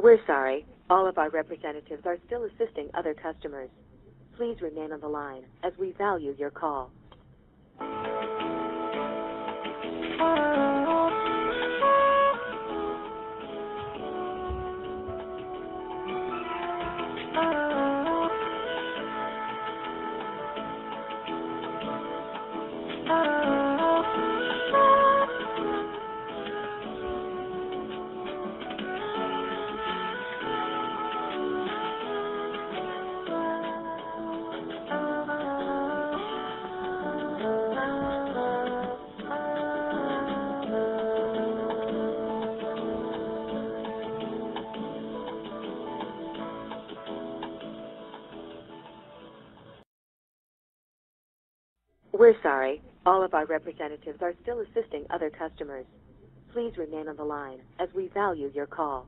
We're sorry. All of our representatives are still assisting other customers. Please remain on the line as we value your call. We're sorry. All of our representatives are still assisting other customers. Please remain on the line as we value your call.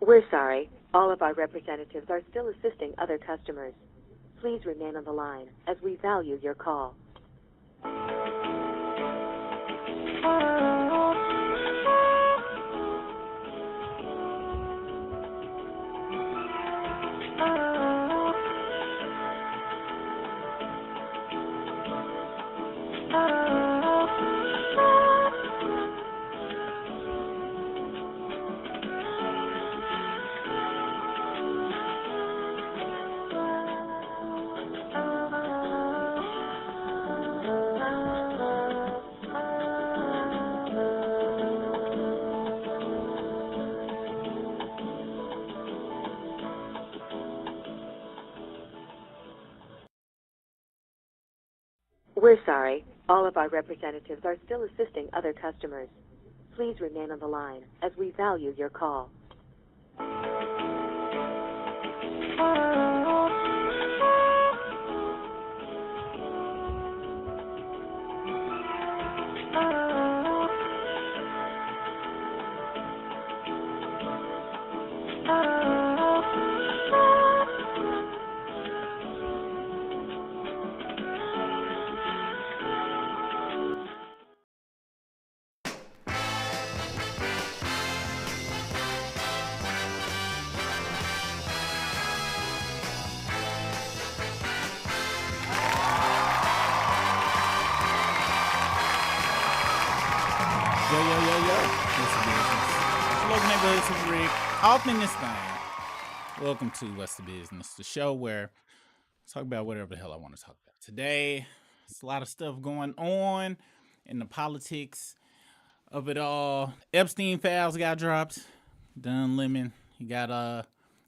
We're sorry. All of our representatives are still assisting other customers. Please remain on the line as we value your call. We're sorry. All of our representatives are still assisting other customers. Please remain on the line as we value your call. Off in this thing. Welcome to What's the Business, the show where I talk about whatever the hell I want to talk about. Today, there's a lot of stuff going on in the politics of it all. Epstein files got dropped. Don Lemon, he got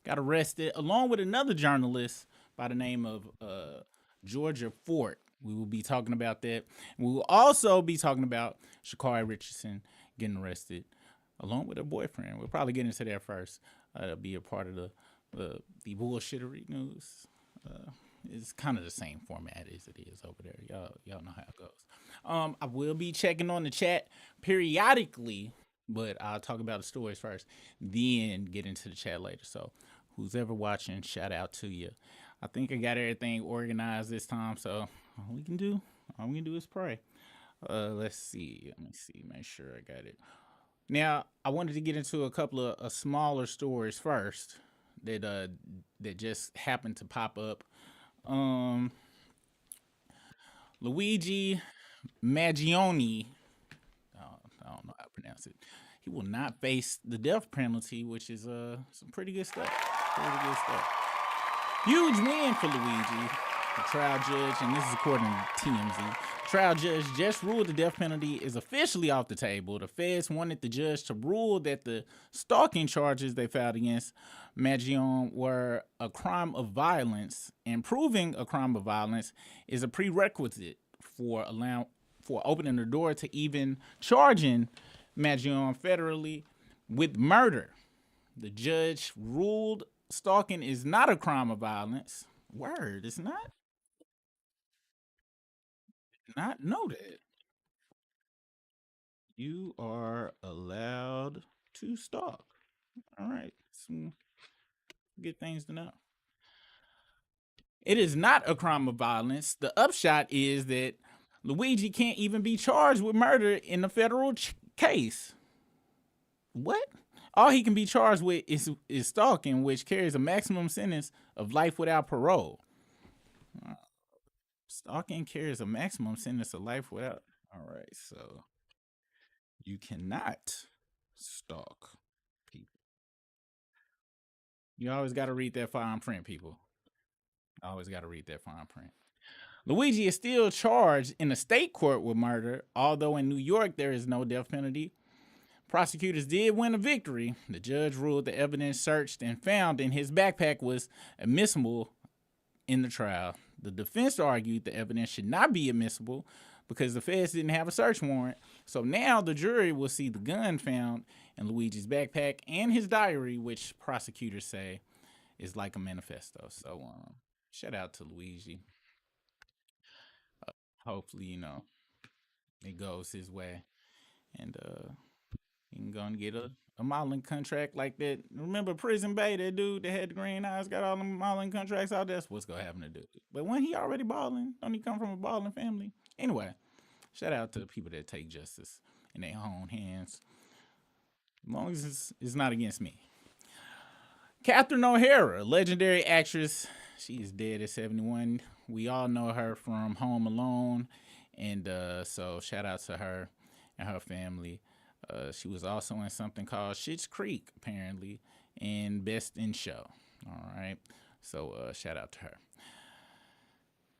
arrested along with another journalist by the name of Georgia Fort. We will be talking about that. And we will also be talking about Sha'Carri Richardson getting arrested along with her boyfriend. We'll probably get into that first. It'll be a part of the bullshittery news. It's kind of the same format as it is over there. Y'all know how it goes. I will be checking on the chat periodically, but I'll talk about the stories first, then get into the chat later. So who's ever watching, shout out to you. I think I got everything organized this time, so all we can do is pray. Let's see. Let me see. Make sure I got it. Now, I wanted to get into a couple of smaller stories first that just happened to pop up. Luigi Maggioni, I don't know how to pronounce it. He will not face the death penalty, which is some pretty good stuff. Huge win for Luigi. The trial judge, and this is according to TMZ, trial judge just ruled the death penalty is officially off the table. The feds wanted the judge to rule that the stalking charges they filed against Magion were a crime of violence, and proving a crime of violence is a prerequisite for opening the door to even charging Magion federally with murder. The judge ruled stalking is not a crime of violence. Word, it's not? Not know that. You are allowed to stalk. All right, some good things to know. It is not a crime of violence. The upshot is that Luigi can't even be charged with murder in the federal case. What? All he can be charged with is stalking, which carries a maximum sentence of life without parole. Stalking carries a maximum sentence of life without. All right, so you cannot stalk people. You always got to read that fine print, people. Always got to read that fine print. Luigi is still charged in a state court with murder, although in New York there is no death penalty. Prosecutors did win a victory. The judge ruled the evidence searched and found in his backpack was admissible in the trial. The defense argued the evidence should not be admissible because the feds didn't have a search warrant. So now the jury will see the gun found in Luigi's backpack and his diary, which prosecutors say is like a manifesto. So shout out to Luigi. Hopefully, it goes his way. And he can go and get a modeling contract like that. Remember Prison Bay, that dude that had the green eyes, got all the modeling contracts out there? That's what's going to happen to dude. But when he already balling, don't he come from a balling family? Anyway, shout out to the people that take justice in their own hands. As long as it's not against me. Catherine O'Hara, legendary actress. She is dead at 71. We all know her from Home Alone. And so shout out to her and her family. She was also in something called Schitt's Creek, apparently, and Best in Show. All right. So shout out to her.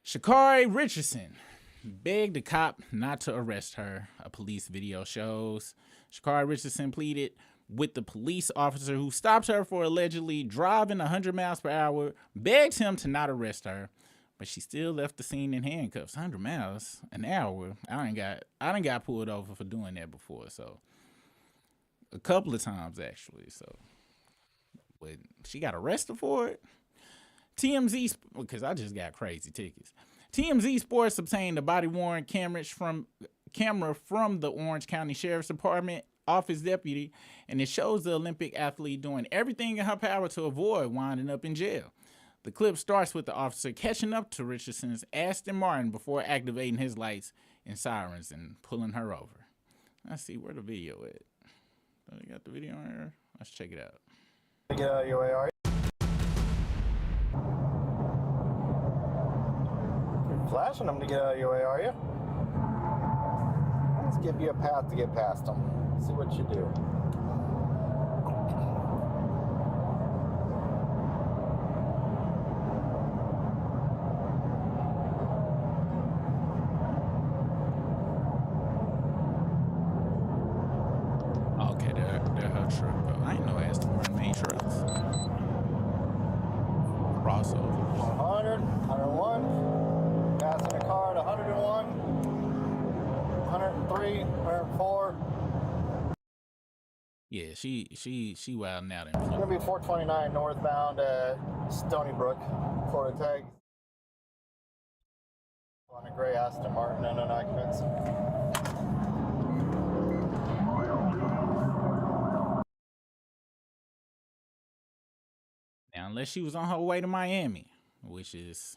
Sha'Carri Richardson begged a cop not to arrest her, a police video shows. Sha'Carri Richardson pleaded with the police officer who stopped her for allegedly driving 100 miles per hour, begged him to not arrest her, but she still left the scene in handcuffs. 100 miles an hour. I done got pulled over for doing that before, so a couple of times actually. So, but she got arrested for it. TMZ, because I just got crazy tickets. TMZ Sports obtained a body-worn camera from the Orange County Sheriff's Department office deputy, and it shows the Olympic athlete doing everything in her power to avoid winding up in jail. The clip starts with the officer catching up to Richardson's Aston Martin before activating his lights and sirens and pulling her over. Let's see where the video at. Oh, you got the video on here? Let's check it out. Get out of your way, are you? You're flashing them to get out of your way, are you? Let's give you a path to get past them. See what you do. Okay, they're her truck, but I ain't know Aston Martin made trucks. Crossovers. 100, 101. Passing a car at 101. 103, 104. Yeah, she wilding out in It's gonna be 429 northbound at Stony Brook, Florida tag. On a gray Aston Martin and an occupants. Now, unless she was on her way to Miami, which is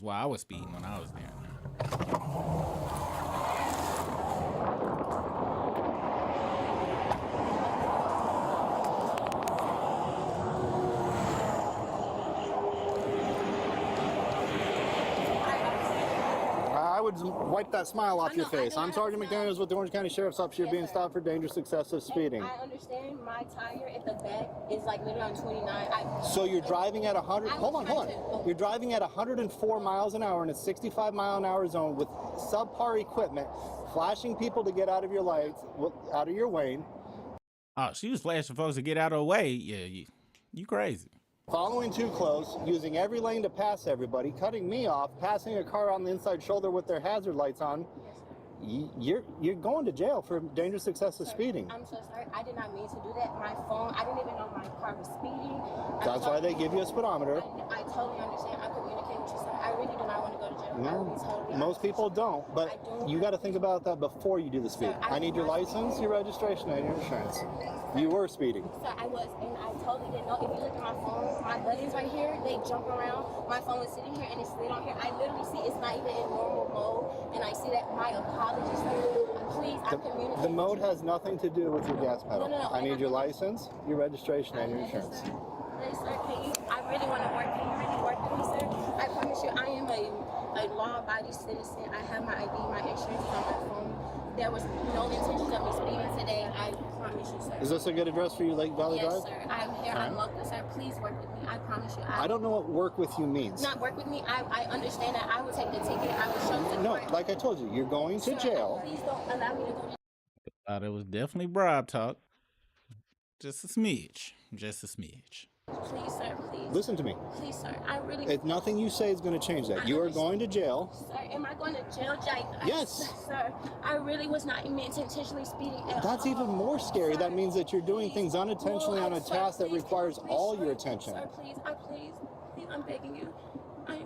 why I was speeding when I was there. would wipe that smile off your face. I'm Sergeant McDaniels with the Orange County Sheriff's Office. You're being stopped for dangerous excessive speeding. I understand my tire at the back is like literally on 29. So you're driving at 100. Hold on. You're driving at 104 miles an hour in a 65-mile-an-hour zone with subpar equipment, flashing people to get out of your lights, out of your lane. Oh, she was flashing folks to get out of the way. Yeah, you crazy. Following too close, using every lane to pass everybody, cutting me off, passing a car on the inside shoulder with their hazard lights on. You're going to jail for dangerous excessive speeding. I'm so sorry. I did not mean to do that. My phone, I didn't even know my car was speeding. That's why they give you a speedometer. I totally understand. I communicate with you, sir. I really do not want to go to jail. No, most people don't, but you got to think about that before you do the speed. I need your license, your registration, and your insurance. You were speeding. Sir, I was, and I totally didn't know. If you look at my phone, my buttons right here, they jump around. My phone is sitting here, and it's slid on here. I literally see it's not even in normal mode, and I see that. My apologies, sir. Please, I communicate. The mode has nothing to do with your gas pedal. No. I need your license, your registration, and your insurance. Please, sir, I really want to work. Can you really work with me, sir? I promise you, I am a law-abiding citizen. I have my ID, my insurance on my phone. There was no intention of me speeding today. I promise you, sir. Is this a good address for you, Lake Valley Drive? Yes, sir. I'm here. I'm local, sir. Please work with me. I promise you. I don't know what work with you means. Not work with me. I understand that. I will take the ticket. I will show you. No, like I told you, you're going to jail. Please don't allow me to go to jail. It was definitely bribe talk. Just a smidge. Just a smidge. Please, sir, please. Listen to me. Please, sir. I really... If nothing you say is going to change that. You are going to jail. Sir, am I going to jail, Jake? Yes. Sir, I really was not meant to intentionally speeding at That's all. even more scary. Sir, that means that you're doing things unintentionally on a sir, task that please, requires please, all sir, your attention. Sir, please, please, I'm begging you.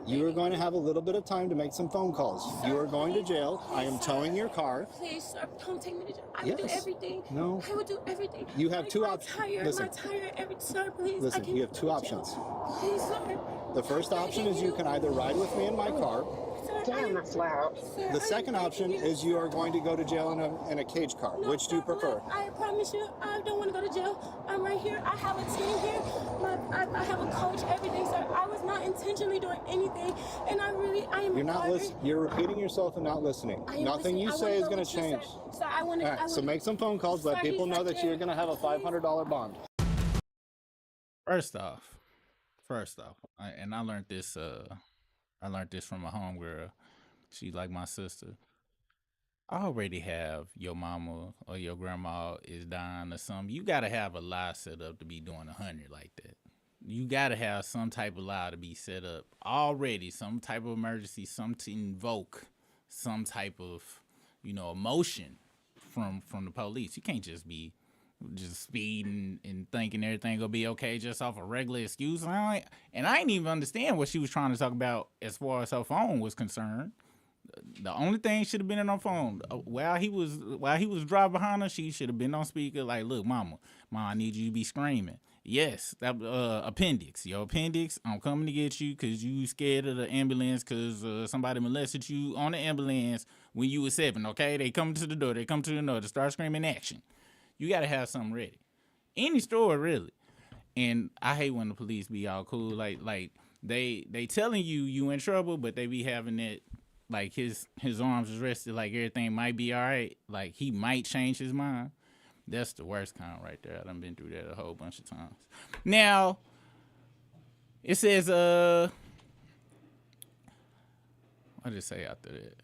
You are going to have a little bit of time to make some phone calls. Sir, you are going please, to jail. Please, I am towing your car. Please, sir, don't take me to jail. I will do everything. No. I will do everything. You have two options. Listen. My tire, sir, please. Listen, you have two options. Please, sir. The first option is you can either ride with me in my car. Damn, that's loud. The second option is you are going to go to jail in a cage car. No, Which do you prefer? I promise you, I don't want to go to jail. I'm right here. I have a team here. I have a coach, everything, sir. I was not intentionally doing anything, and I am. You're not listening. You're repeating yourself and not listening. Nothing you say is going to change. Sir, I want to. All right, so make some phone calls. Let people know that you're going to have a $500 bond. First off, and I learned this. I learned this from a homegirl. She's like my sister. I already have your mama or your grandma is dying or something. You gotta have a lie set up to be doing 100 like that. You gotta have some type of lie to be set up already. Some type of emergency, something to invoke some type of, emotion from the police. You can't just be speeding and thinking everything will be okay just off a regular excuse. And I didn't even understand what she was trying to talk about as far as her phone was concerned. The only thing should have been in her phone while he was driving behind her. She should have been on speaker like, "Look, mama, I need you to be screaming. Yes, that appendix, your appendix. I'm coming to get you because you scared of the ambulance because somebody molested you on the ambulance when you were 7. Okay, they come to the door. They come to the door to start screaming action. You got to have something ready. Any store, really. And I hate when the police be all cool. Like they telling you in trouble, but they be having that, like his arms is rested, like everything might be all right. Like he might change his mind. That's the worst kind right there. I done been through that a whole bunch of times. Now, it says, what did it say after that?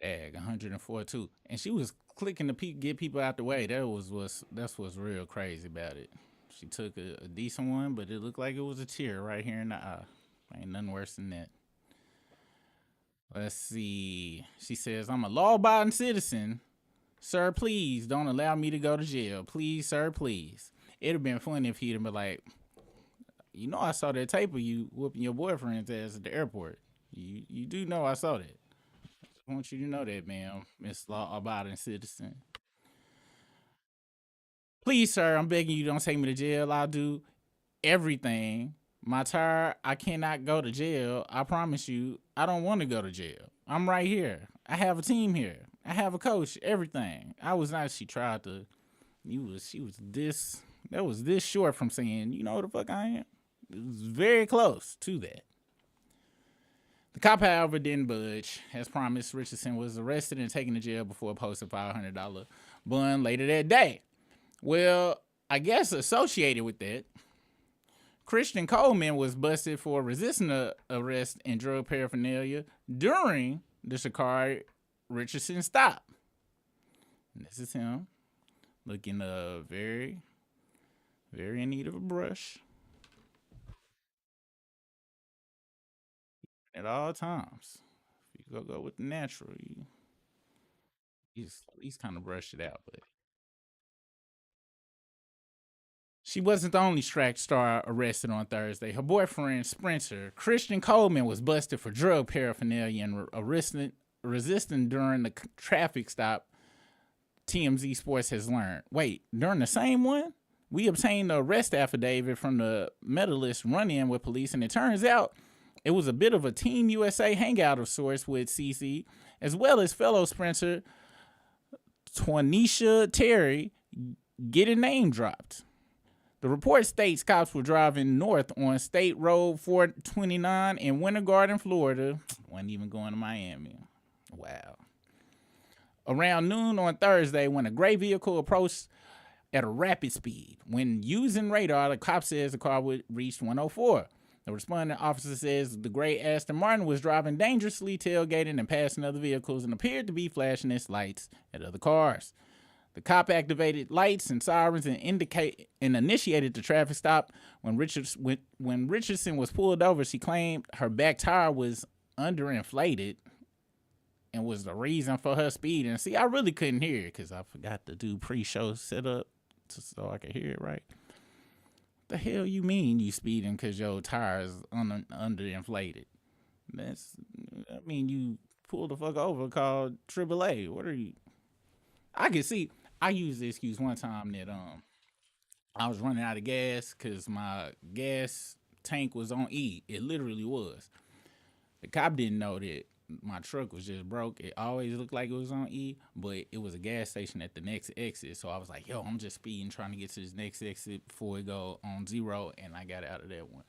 Dag, 104 too. And she was clicking to get people out the way. That's what's real crazy about it. She took a decent one, but it looked like it was a tear right here in the eye. Ain't nothing worse than that. Let's see. She says, "I'm a law-abiding citizen. Sir, please don't allow me to go to jail. Please, sir, please." It'd have been funny if he'd have been like, I saw that tape of you whooping your boyfriend's ass at the airport. You do know I saw that. I want you to know that, ma'am, Miss Law-abiding citizen. Please, sir, I'm begging you, don't take me to jail. I'll do everything. My tire, I cannot go to jail. I promise you, I don't want to go to jail. I'm right here. I have a team here. I have a coach, everything. She tried to, that was this short from saying, you know who the fuck I am? It was very close to that. The cop, however, didn't budge. As promised, Richardson was arrested and taken to jail before posting a $500 bond later that day. Well, I guess associated with that, Christian Coleman was busted for resisting the arrest and drug paraphernalia during the Sha'Carri Richardson stop. And this is him looking very, very in need of a brush at all times. If you go with the natural, he's kind of brushed it out, but she wasn't the only track star arrested on Thursday. Her boyfriend, sprinter Christian Coleman, was busted for drug paraphernalia and resisting during the traffic stop, TMZ Sports has learned. Wait, during the same one? We obtained the arrest affidavit from the medalist run-in with police, and it turns out it was a bit of a Team USA hangout of sorts with CC, as well as fellow sprinter Twanisha Terry getting name dropped. The report states cops were driving north on State Road 429 in Winter Garden, Florida. Wasn't even going to Miami. Wow. Around noon on Thursday, when a gray vehicle approached at a rapid speed. When using radar, the cop says the car would reach 104. The responding officer says the gray Aston Martin was driving dangerously, tailgating and passing other vehicles, and appeared to be flashing its lights at other cars. The cop activated lights and sirens and initiated the traffic stop. When Richardson was pulled over, she claimed her back tire was underinflated and was the reason for her speed. And see, I really couldn't hear it because I forgot to do pre-show setup so I could hear it right. The hell you mean you speeding because your tire is underinflated? I mean, you pulled the fuck over called AAA. What are you? I can see. I used the excuse one time that I was running out of gas because my gas tank was on E. It literally was. The cop didn't know that my truck was just broke. It always looked like it was on E, but it was a gas station at the next exit. So I was like, yo, I'm just speeding, trying to get to this next exit before it go on zero, and I got out of that one.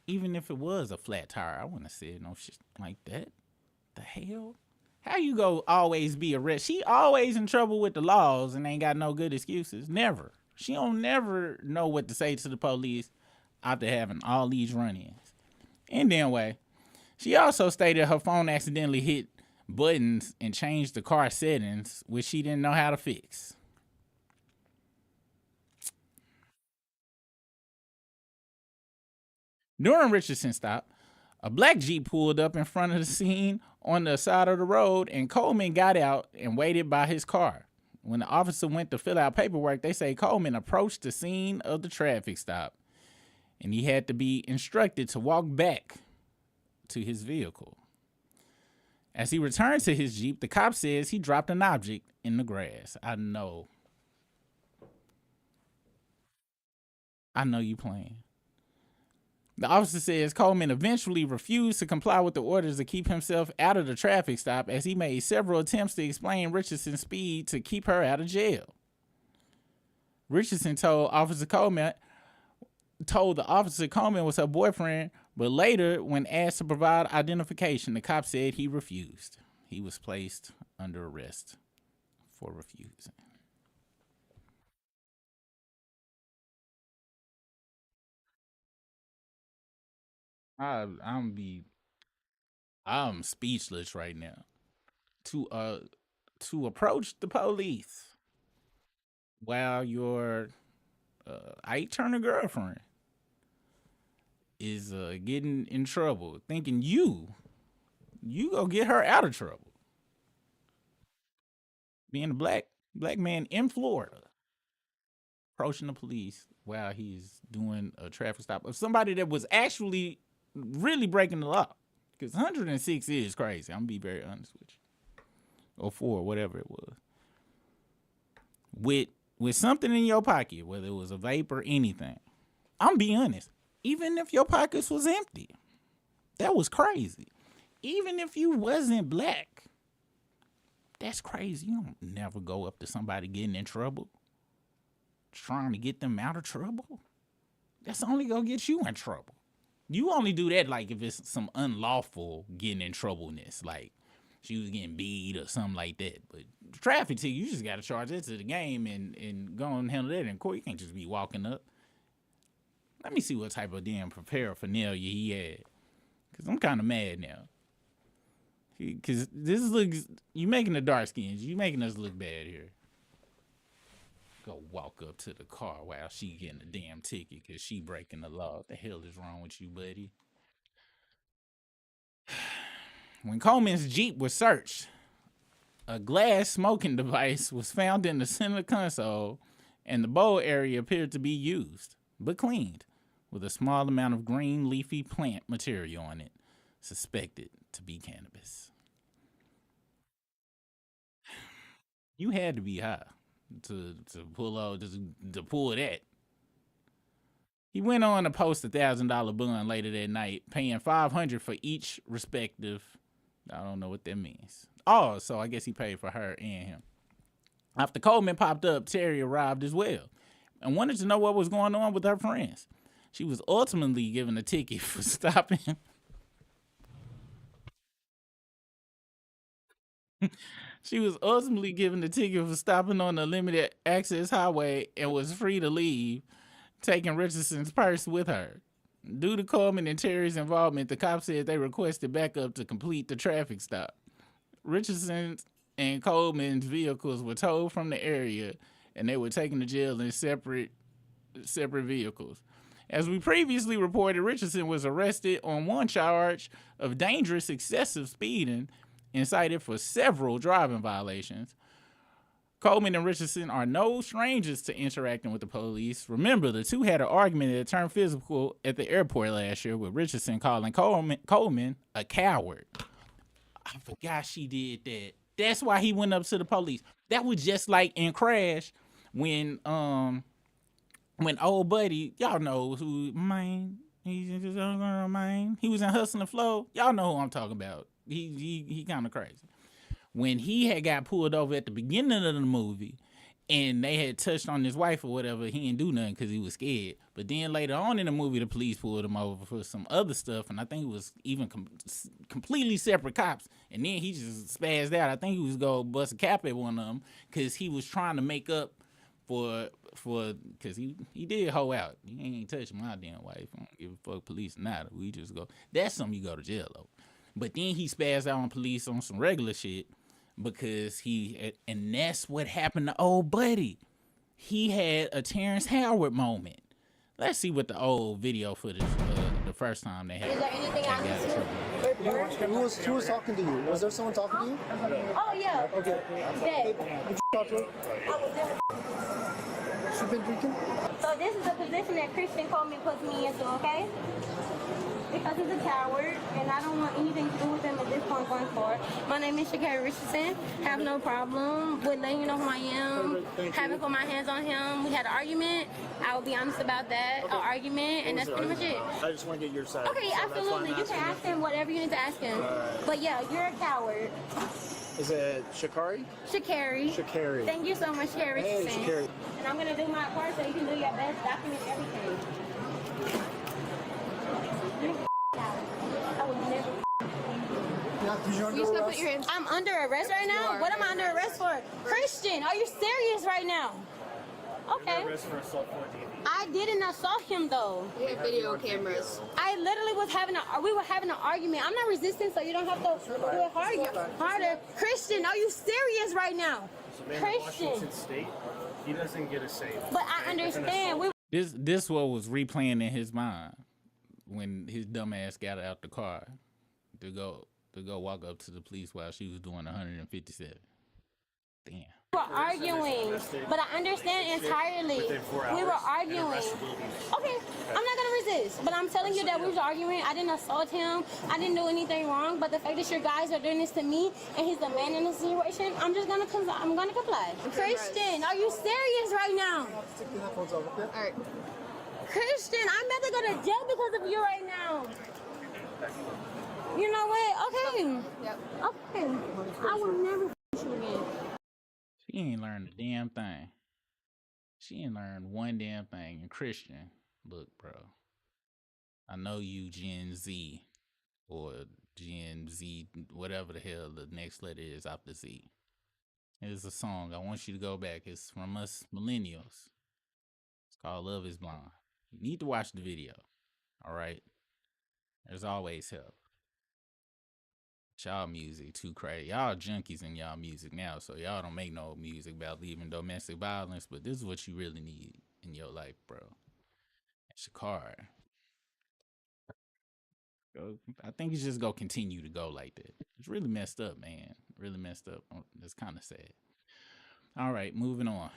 Even if it was a flat tire, I wouldn't have said no shit like that. The hell? How you go always be arrested? She always in trouble with the laws and ain't got no good excuses. Never. She don't never know what to say to the police after having all these run-ins. And anyway, she also stated her phone accidentally hit buttons and changed the car settings, which she didn't know how to fix. During Richardson's stop, a black Jeep pulled up in front of the scene on the side of the road, and Coleman got out and waited by his car. When the officer went to fill out paperwork, they say Coleman approached the scene of the traffic stop, and he had to be instructed to walk back to his vehicle. As he returned to his Jeep, the cop says he dropped an object in the grass. I know you playing. The officer says Coleman eventually refused to comply with the orders to keep himself out of the traffic stop, as he made several attempts to explain Richardson's speed to keep her out of jail. Richardson told the officer Coleman was her boyfriend, but later, when asked to provide identification, the cop said he refused. He was placed under arrest for refusing. I'm speechless right now. To approach the police while your Ike Turner girlfriend is getting in trouble, thinking you go get her out of trouble. Being a black man in Florida approaching the police while he's doing a traffic stop of somebody that was actually really breaking the law. Because 106 is crazy. I'm gonna be very honest with you. Or 4, whatever it was. With something in your pocket, whether it was a vape or anything, I'm be honest. Even if your pockets was empty, that was crazy. Even if you wasn't black, that's crazy. You don't never go up to somebody getting in trouble, trying to get them out of trouble. That's only gonna get you in trouble. You only do that like if it's some unlawful getting in troubleness, like she was getting beat or something like that. But traffic ticket, you just gotta charge that to the game and go and handle that in court. You can't just be walking up. Let me see what type of damn paraphernalia he had, cause I'm kind of mad now. Cause this looks, you making the dark skins, you making us look bad here. Go walk up to the car while she getting a damn ticket because she breaking the law. What the hell is wrong with you, buddy? When Coleman's Jeep was searched, a glass smoking device was found in the center console, and the bowl area appeared to be used, but cleaned, with a small amount of green leafy plant material on it, suspected to be cannabis. You had to be high to pull that. He went on to post $1,000 bond later that night, paying $500 for each respective. I don't know what that means. Oh, so I guess he paid for her and him. After Coleman popped up, Terry arrived as well and wanted to know what was going on with her friends. She was ultimately given a ticket for stopping. She was ultimately given the ticket for stopping on the limited access highway and was free to leave, taking Richardson's purse with her. Due to Coleman and Terry's involvement, the cops said they requested backup to complete the traffic stop. Richardson and Coleman's vehicles were towed from the area, and they were taken to jail in separate vehicles. As we previously reported, Richardson was arrested on one charge of dangerous excessive speeding and cited for several driving violations. Coleman and Richardson are no strangers to interacting with the police. Remember, the two had an argument that turned physical at the airport last year, with Richardson calling Coleman a coward. I forgot she did that. That's why he went up to the police. That was just like in Crash when old buddy, y'all know who, man, he was in Hustle and Flow. Y'all know who I'm talking about. He kind of crazy. When he had got pulled over at the beginning of the movie and they had touched on his wife or whatever, he didn't do nothing because he was scared. But then later on in the movie, the police pulled him over for some other stuff, and I think it was even completely separate cops. And then he just spazzed out. I think he was going to bust a cap at one of them because he was trying to make up for because he did hoe out. He ain't touch my damn wife. I don't give a fuck police or not. We just go. That's something you go to jail over. But then he spazzed out on police on some regular shit because and that's what happened to old buddy. He had a Terrence Howard moment. Let's see what the old video footage the first time they had. Is there anything I need to report? Who was talking to you? Was there someone talking to you? Oh, yeah. Okay. Dad. Did you talk to her? I was there. She been drinking? So this is the position that Christian Coleman puts me into, okay? Because he's a coward, and I don't want anything to do with him at this point going forward. My name is Sha'Carri Richardson. Have no problem with letting you know who I am. Haven't put my hands on him. We had an argument. I will be honest about that. Okay. An argument, and that's pretty much it. I just want to get your side. Okay, so absolutely. You can ask him whatever you need to ask him. But yeah, you're a coward. Is it Sha'Carri? Sha'Carri. Sha'Carri. Thank you so much, Sha'Carri Richardson. Hey, Sha'Carri. And I'm going to do my part so you can do your best, document everything. I'm under arrest right now? What am I under arrest for? Christian, are you serious right now? Okay. I didn't assault him though. We have video cameras. I literally we were having an argument. I'm not resisting, so you don't have to do it harder. Christian, are you serious right now? Christian. Washington State, he doesn't get a say. But I understand. This what was replaying in his mind when his dumb ass got out the car to go walk up to the police while she was doing 157. Damn. We were arguing, but I understand entirely. We were arguing. Okay, I'm not gonna resist, but I'm telling you that we were arguing. I didn't assault him. I didn't do anything wrong. But the fact that your guys are doing this to me and he's the man in this situation, I'm gonna comply. Christian, are you serious right now? All right. Christian, I'm about to go to jail because of you right now. You know what? Okay. Yep. Okay. I will never you again. She ain't learned a damn thing. She ain't learned one damn thing. And Christian, Look, bro. I know you Gen Z or Gen Z, whatever the hell the next letter is after Z. It's a song. I want you to go back. It's from us millennials. It's called Love is Blind. You need to watch the video. All right? There's always help. Y'all music too crazy. Y'all junkies in y'all music now, so y'all don't make no music about leaving domestic violence, but this is what you really need in your life, bro. Sha'Carri. I think it's just gonna continue to go like that. It's really messed up, man. Really messed up. It's kind of sad. All right, moving on.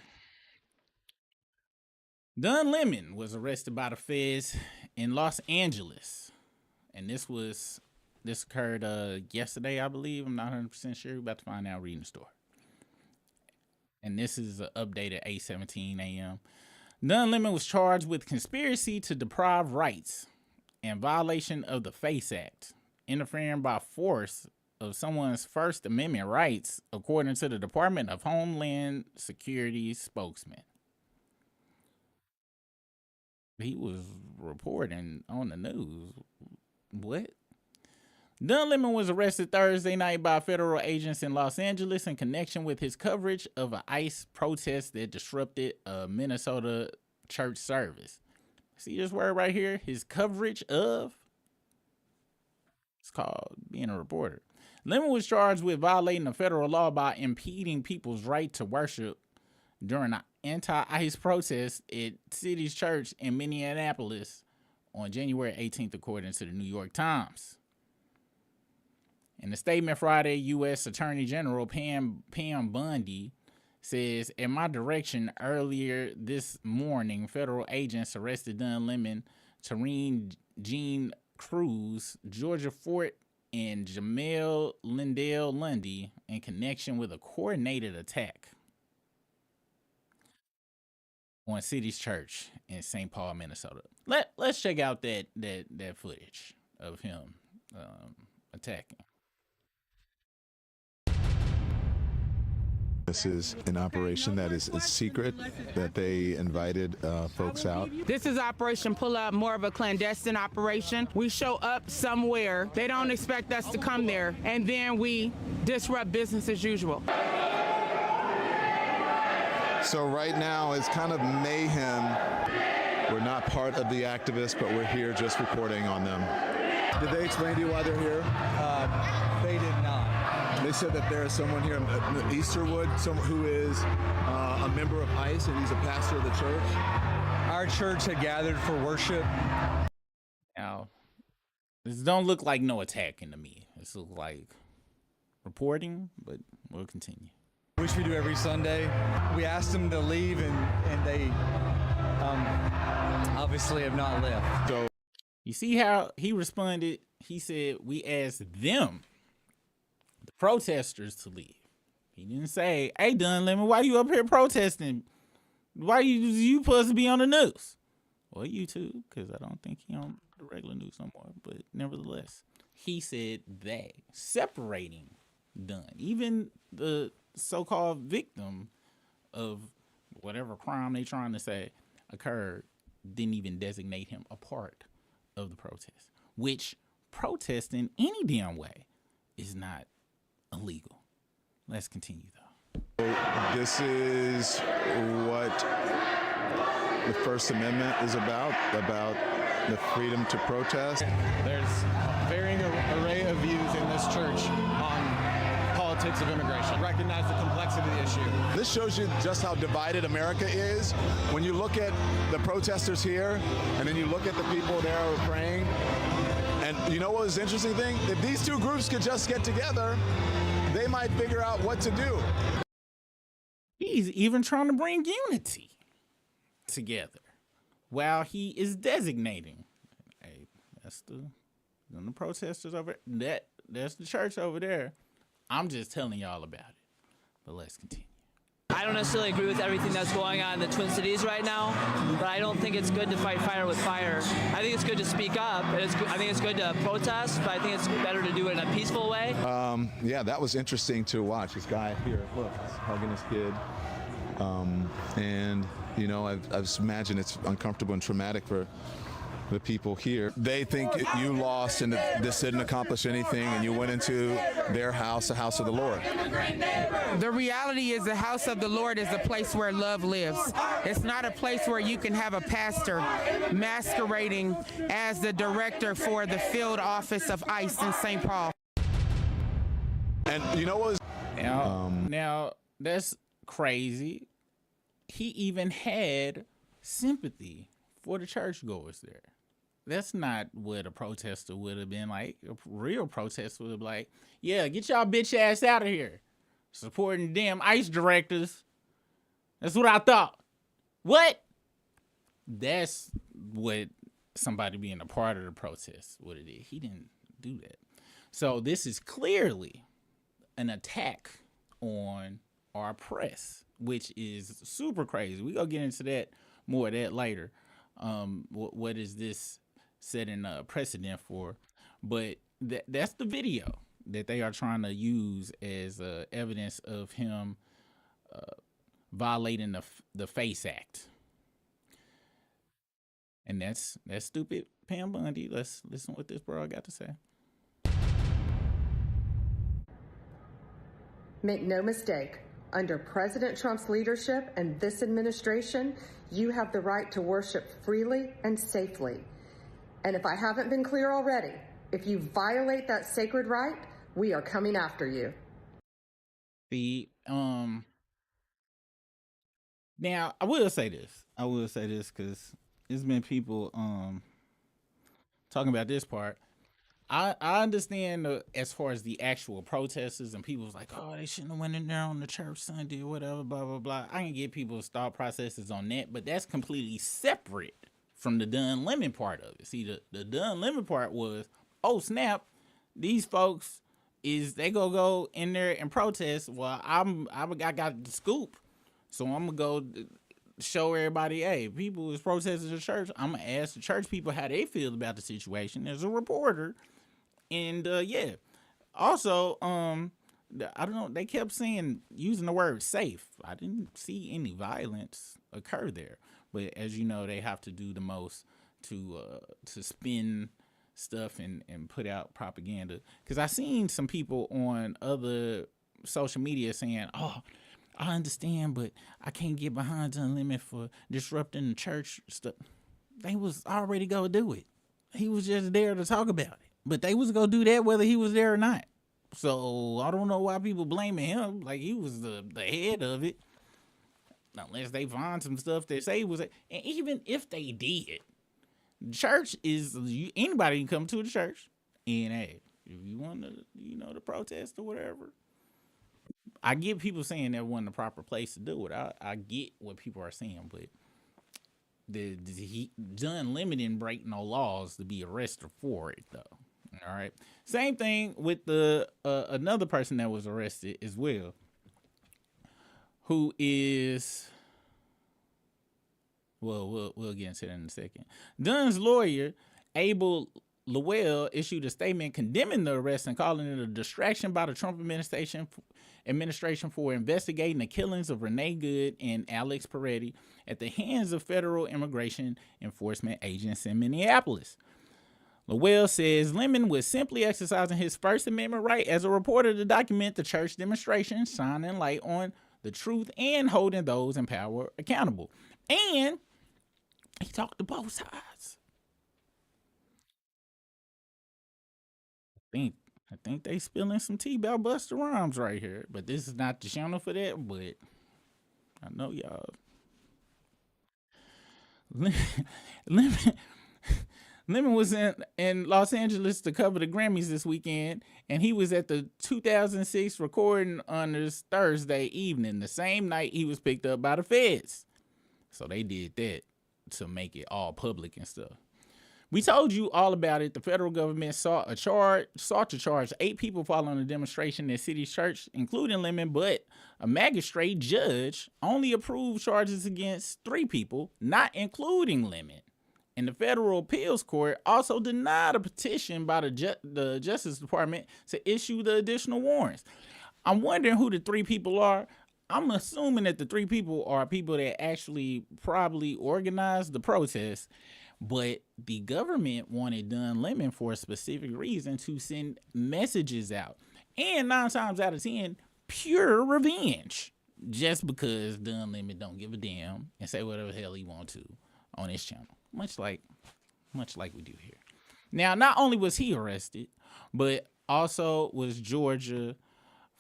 Don Lemon was arrested by the feds in Los Angeles, and this occurred yesterday, I believe. I'm not 100% sure. We're about to find out reading the story. And this is an update at 8:17 a.m. Don Lemon was charged with conspiracy to deprive rights and violation of the FACE Act, interfering by force of someone's First Amendment rights, according to the Department of Homeland Security spokesman. He was reporting on the news. What? Don Lemon was arrested Thursday night by federal agents in Los Angeles in connection with his coverage of an ICE protest that disrupted a Minnesota church service. See this word right here? His coverage of? It's called being a reporter. Lemon was charged with violating a federal law by impeding people's right to worship during an anti-ICE protest at City's Church in Minneapolis on January 18th, according to the New York Times. In a statement Friday, U.S. Attorney General Pam Bondi says, at my direction earlier this morning, federal agents arrested Don Lemon, Tareen Jean Cruz, Georgia Fort, and Jamel Lindell Lundy in connection with a coordinated attack on City's Church in St. Paul, Minnesota. Let's check out that footage of him attacking. This is an operation that is secret, that they invited folks out. This is Operation Pull Up, more of a clandestine operation. We show up somewhere, they don't expect us to come there, and then we disrupt business as usual. So right now it's kind of mayhem. We're not part of the activists, but we're here just reporting on them. Did they explain to you why they're here? They did not. They said that there is someone here in Easterwood, someone who is a member of ICE, and he's a pastor of the church. Our church had gathered for worship. Now, this don't look like no attacking to me. This looks like reporting, but we'll continue. Which we do every Sunday. We asked them to leave, and they obviously have not left. So you see how he responded? He said, we asked them, the protesters, to leave. He didn't say, hey, Don Lemon, why you up here protesting? Why you supposed to be on the news? Well, you too, because I don't think he on the regular news no more. But nevertheless, he said they, separating Don. Even the so-called victim of whatever crime they trying to say occurred didn't even designate him a part of the protest, which protesting any damn way is not illegal. Let's continue though. this is what the First Amendment is about the freedom to protest. There's a varying array of views in this church on politics of immigration. Recognize the complexity of the issue. This shows you just how divided America is. When you look at the protesters here, and then you look at the people there who are praying, and you know what was the interesting thing? If these two groups could just get together, they might figure out what to do. He's even trying to bring unity together while he is designating. Hey, that's the protesters over there. That's the church over there. I'm just telling y'all about it. But let's continue. I don't necessarily agree with everything that's going on in the Twin Cities right now, but I don't think it's good to fight fire with fire. I think it's good to speak up. I think it's good to protest, but I think it's better to do it in a peaceful way. Yeah, that was interesting to watch. This guy here, look, he's hugging his kid. And You know, I imagine it's uncomfortable and traumatic for the people here. They think you lost and this didn't accomplish anything, and you went into their house, the house of the Lord. The reality is the house of the Lord is a place where love lives. It's not a place where you can have a pastor masquerading as the director for the field office of ICE in St. Paul. And you know what? Now that's crazy. He even had sympathy for the churchgoers there. That's not what a protester would have been like. A real protester would have been like, yeah, get y'all bitch ass out of here. Supporting damn ICE directors. That's what I thought. What? That's what somebody being a part of the protest would have did. He didn't do that. So this is clearly an attack on our press, which is super crazy. We're going to get into that more of that later. What is this setting a precedent for? But that's the video that they are trying to use as evidence of him violating the FACE Act. And that's stupid Pam Bundy. Let's listen what this bro got to say. Make no mistake, under President Trump's leadership and this administration, you have the right to worship freely and safely. And if I haven't been clear already, if you violate that sacred right, we are coming after you. Now I will say this because there's been people talking about this part. I understand as far as the actual protesters and people's like, oh, they shouldn't have went in there on the church Sunday or whatever, blah, blah, blah. I can get people's thought processes on that, but that's completely separate from the Dunn Lemon part of it. See, the Dunn Lemon part was, oh, snap, these folks they gonna go in there and protest. Well, I got the scoop, so I'm gonna go show everybody, hey, people is protesting the church. I'm gonna ask the church people how they feel about the situation as a reporter. And yeah, also, I don't know, they kept using the word safe. I didn't see any violence occur there, but as you know, they have to do the most to spin stuff and put out propaganda. Because I seen some people on other social media saying, oh, I understand, but I can't get behind the limit for disrupting the church stuff. They was already gonna do it. He was just there to talk about it. But they was gonna do that whether he was there or not. So I don't know why people blaming him. Like he was the head of it. Unless they find some stuff that say was it. And even if they did, church is, anybody can come to the church. And hey, if you want to, to protest or whatever. I get people saying that wasn't the proper place to do it. I get what people are saying, but he done limiting break no laws to be arrested for it though. All right. Same thing with the another person that was arrested as well, who is, well, we'll get into that in a second. Dunn's lawyer, Abel Lowell, issued a statement condemning the arrest and calling it a distraction by the Trump administration for investigating the killings of Renee Good and Alex Peretti at the hands of federal immigration enforcement agents in Minneapolis. Lowell says Lemon was simply exercising his First Amendment right as a reporter to document the church demonstration, shining light on the truth and holding those in power accountable. And he talked to both sides. I think they spilling some tea about Busta Rhymes right here, but this is not the channel for that. But I know y'all. Lemon was in Los Angeles to cover the Grammys this weekend, and he was at the 2006 Recording Honors Thursday evening, the same night he was picked up by the feds. So they did that to make it all public and stuff. We told you all about it. The federal government sought to charge 8 people following a demonstration at City's church, including Lemon, but a magistrate judge only approved charges against 3 people, not including Lemon. And the federal appeals court also denied a petition by the Justice Department to issue the additional warrants. I'm wondering who the 3 people are. I'm assuming that the 3 people are people that actually probably organized the protest, but the government wanted Dunn-Lemon for a specific reason to send messages out. And 9 times out of 10, pure revenge. Just because Dunn-Lemon don't give a damn and say whatever the hell he want to on his channel. Much like we do here. Now, not only was he arrested, but also was Georgia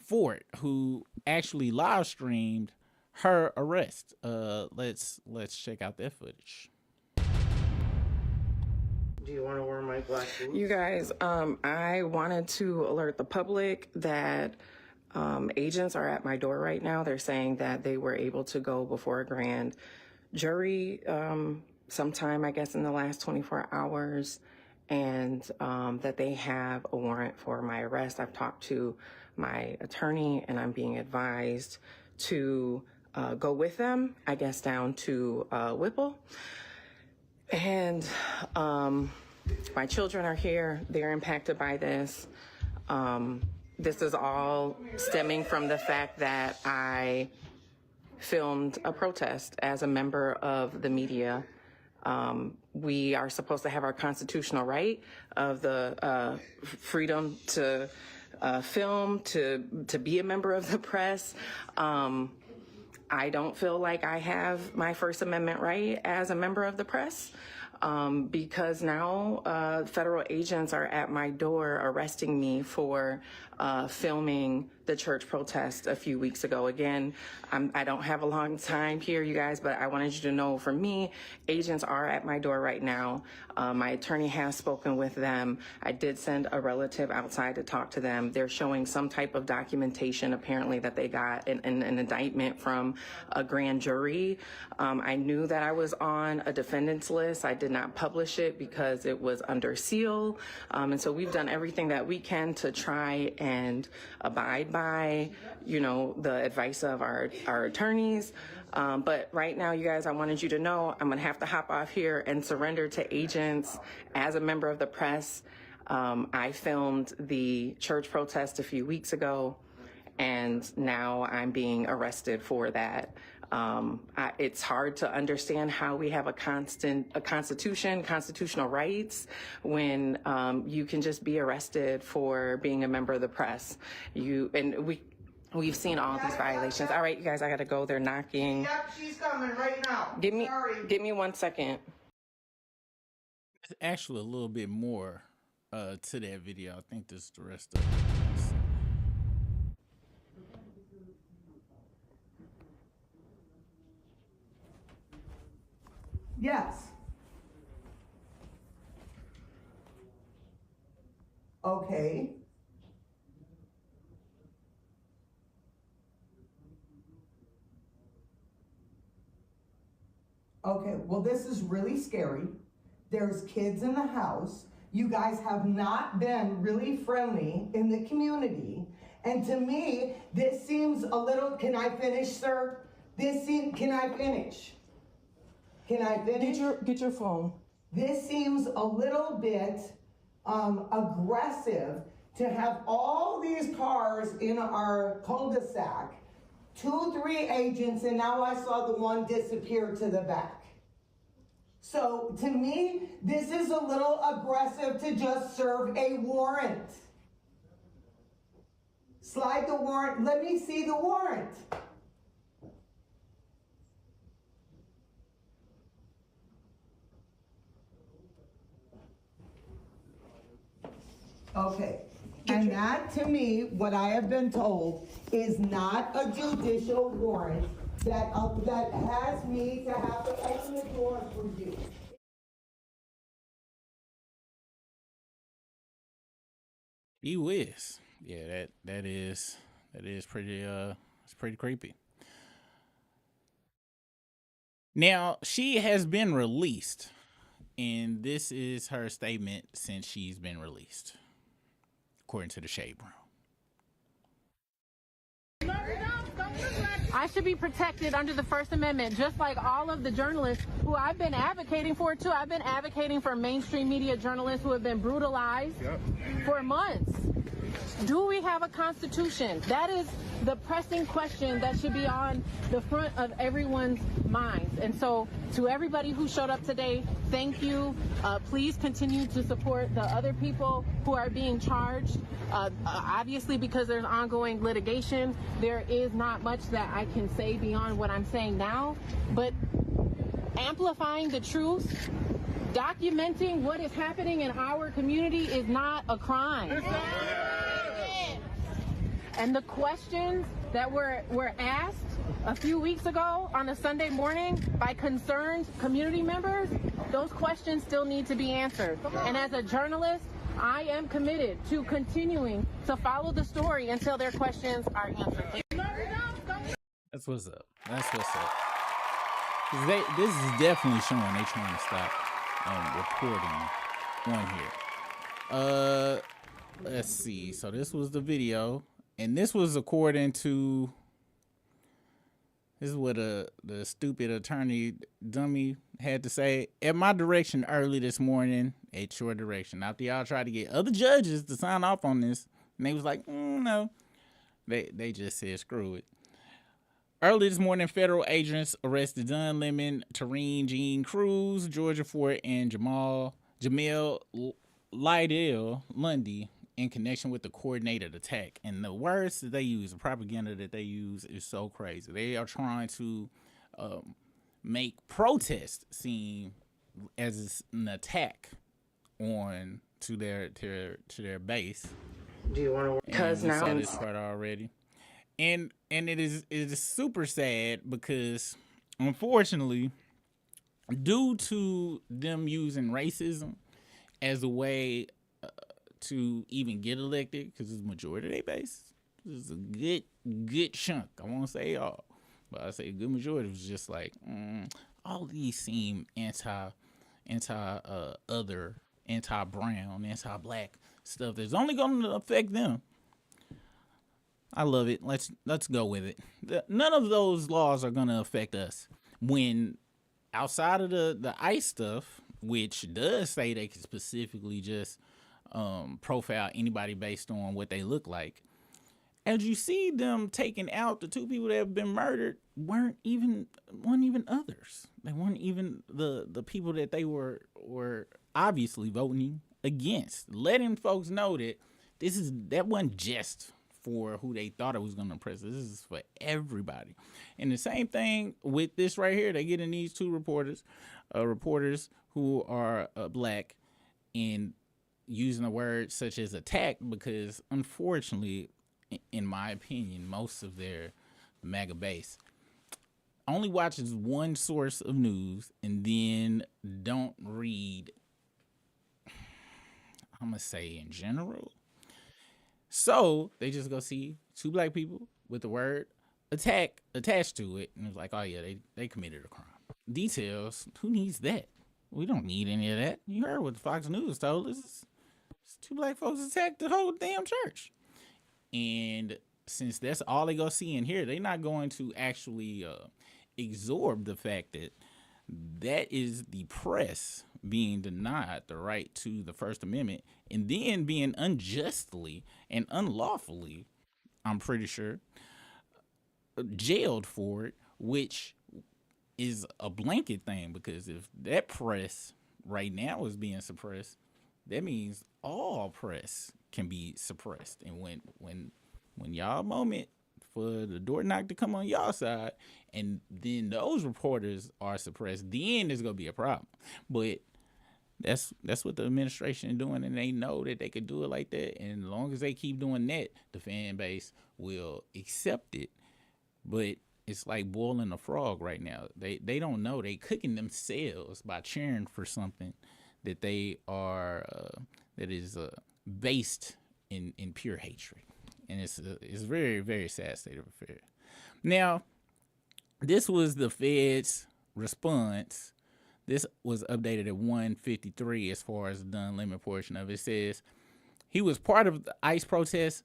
Ford, who actually live streamed her arrest. Let's check out that footage. Do you want to wear my black boots? You guys, I wanted to alert the public that agents are at my door right now. They're saying that they were able to go before a grand jury sometime, I guess, in the last 24 hours, and that they have a warrant for my arrest. I've talked to my attorney, and I'm being advised to go with them, I guess, down to Whipple. And my children are here. They're impacted by this. This is all stemming from the fact that I filmed a protest as a member of the media. We are supposed to have our constitutional right of the freedom to film, to be a member of the press. I don't feel like I have my First Amendment right as a member of the press. Because now federal agents are at my door arresting me for filming the church protest a few weeks ago. Again, I don't have a long time here, you guys, but I wanted you to know, for me, agents are at my door right now. My attorney has spoken with them. I did send a relative outside to talk to them. They're showing some type of documentation, apparently, that they got an indictment from a grand jury. I knew that I was on a defendant's list. I did not publish it because it was under seal. And so we've done everything that we can to try and abide by, you know, the advice of our attorneys. But right now, you guys, I wanted you to know I'm gonna have to hop off here and surrender to agents as a member of the press. I filmed the church protest a few weeks ago, and now I'm being arrested for that. It's hard to understand how we have a constitution, constitutional rights, when you can just be arrested for being a member of the press. We've seen all these violations. All right, you guys, I gotta go. They're knocking. Yep, she's coming right now. Give me 1 second. There's actually a little bit more to that video. I think this is the rest of it. Yes. Okay. Okay, well, this is really scary. There's kids in the house. You guys have not been really friendly in the community. And to me, this seems a little, can I finish, sir? Can I finish? Can I finish? Get your phone. This seems a little bit aggressive to have all these cars in our cul-de-sac, 2, 3 agents, and now I saw the one disappear to the back. So to me, this is a little aggressive to just serve a warrant. Slide the warrant. Let me see the warrant. Okay, and that, to me, what I have been told, is not a judicial warrant that has me to have to open the door for you. He whiz. Yeah, that is pretty it's pretty creepy. Now, she has been released, and this is her statement since she's been released, according to the Shade Room. I should be protected under the First Amendment, just like all of the journalists who I've been advocating for, too. I've been advocating for mainstream media journalists who have been brutalized for months. Do we have a constitution? That is the pressing question that should be on the front of everyone's minds. And so to everybody who showed up today, thank you. Please continue to support the other people who are being charged. Obviously, because there's ongoing litigation, there is not much that I can say beyond what I'm saying now, but amplifying the truth, documenting what is happening in our community is not a crime. And the questions that were asked a few weeks ago on a Sunday morning by concerned community members, those questions still need to be answered. And as a journalist, I am committed to continuing to follow the story until their questions are answered. That's what's up. That's what's up. 'Cause this is definitely showing they trying to stop reporting on here. Let's see. So this was the video, and this was according to, this is what the stupid attorney dummy had to say at my direction early this morning. At your direction. After y'all tried to get other judges to sign off on this, and they was like, no. They just said screw it. Early this morning, federal agents arrested Don Lemon, Tareen Jean Cruz, Georgia Fort, and Jamel Lydell Lundy in connection with the coordinated attack. And the words that they use, the propaganda that they use, is so crazy. They are trying to make protest seem as an attack on to their base. Do you want to? Because now saw this part already. And it is super sad because, unfortunately, due to them using racism as a way to even get elected, because it's the majority of their base, this is a good chunk. I won't say all, but I say a good majority was just like, all these seem anti-other, anti-brown, anti-black stuff that's only going to affect them. I love it. Let's go with it. None of those laws are going to affect us. When outside of the ICE stuff, which does say they can specifically just profile anybody based on what they look like, as you see them taking out the two people that have been murdered, weren't even others. They weren't even the people that they were obviously voting against, letting folks know that that wasn't just for who they thought it was going to oppress. This is for everybody. And the same thing with this right here. They get in these two reporters who are black, and using a word such as attack, because unfortunately, in my opinion, most of their MAGA base only watches one source of news and then don't read, I'm going to say in general. So they just go see two black people with the word attack attached to it, and it's like, oh yeah, they committed a crime. Details, who needs that? We don't need any of that. You heard what the Fox News told us. It's two black folks attacked the whole damn church. And since that's all they go see and hear, they're not going to actually absorb the fact that is the press being denied the right to the First Amendment, and then being unjustly and unlawfully, I'm pretty sure, jailed for it, which is a blanket thing, because if that press right now is being suppressed, that means all press can be suppressed. And when y'all moment for the door knock to come on y'all side, and then those reporters are suppressed, then there's gonna be a problem. But that's what the administration is doing, and they know that they could do it like that. And as long as they keep doing that, the fan base will accept it. But it's like boiling a frog right now. They don't know. They cooking themselves by cheering for something that they are that is based in pure hatred. And it's very, very sad state of affairs. Now, this was the Fed's response. This was updated at 1:53 as far as the Don Lemon portion of it. It says he was part of the ICE protest.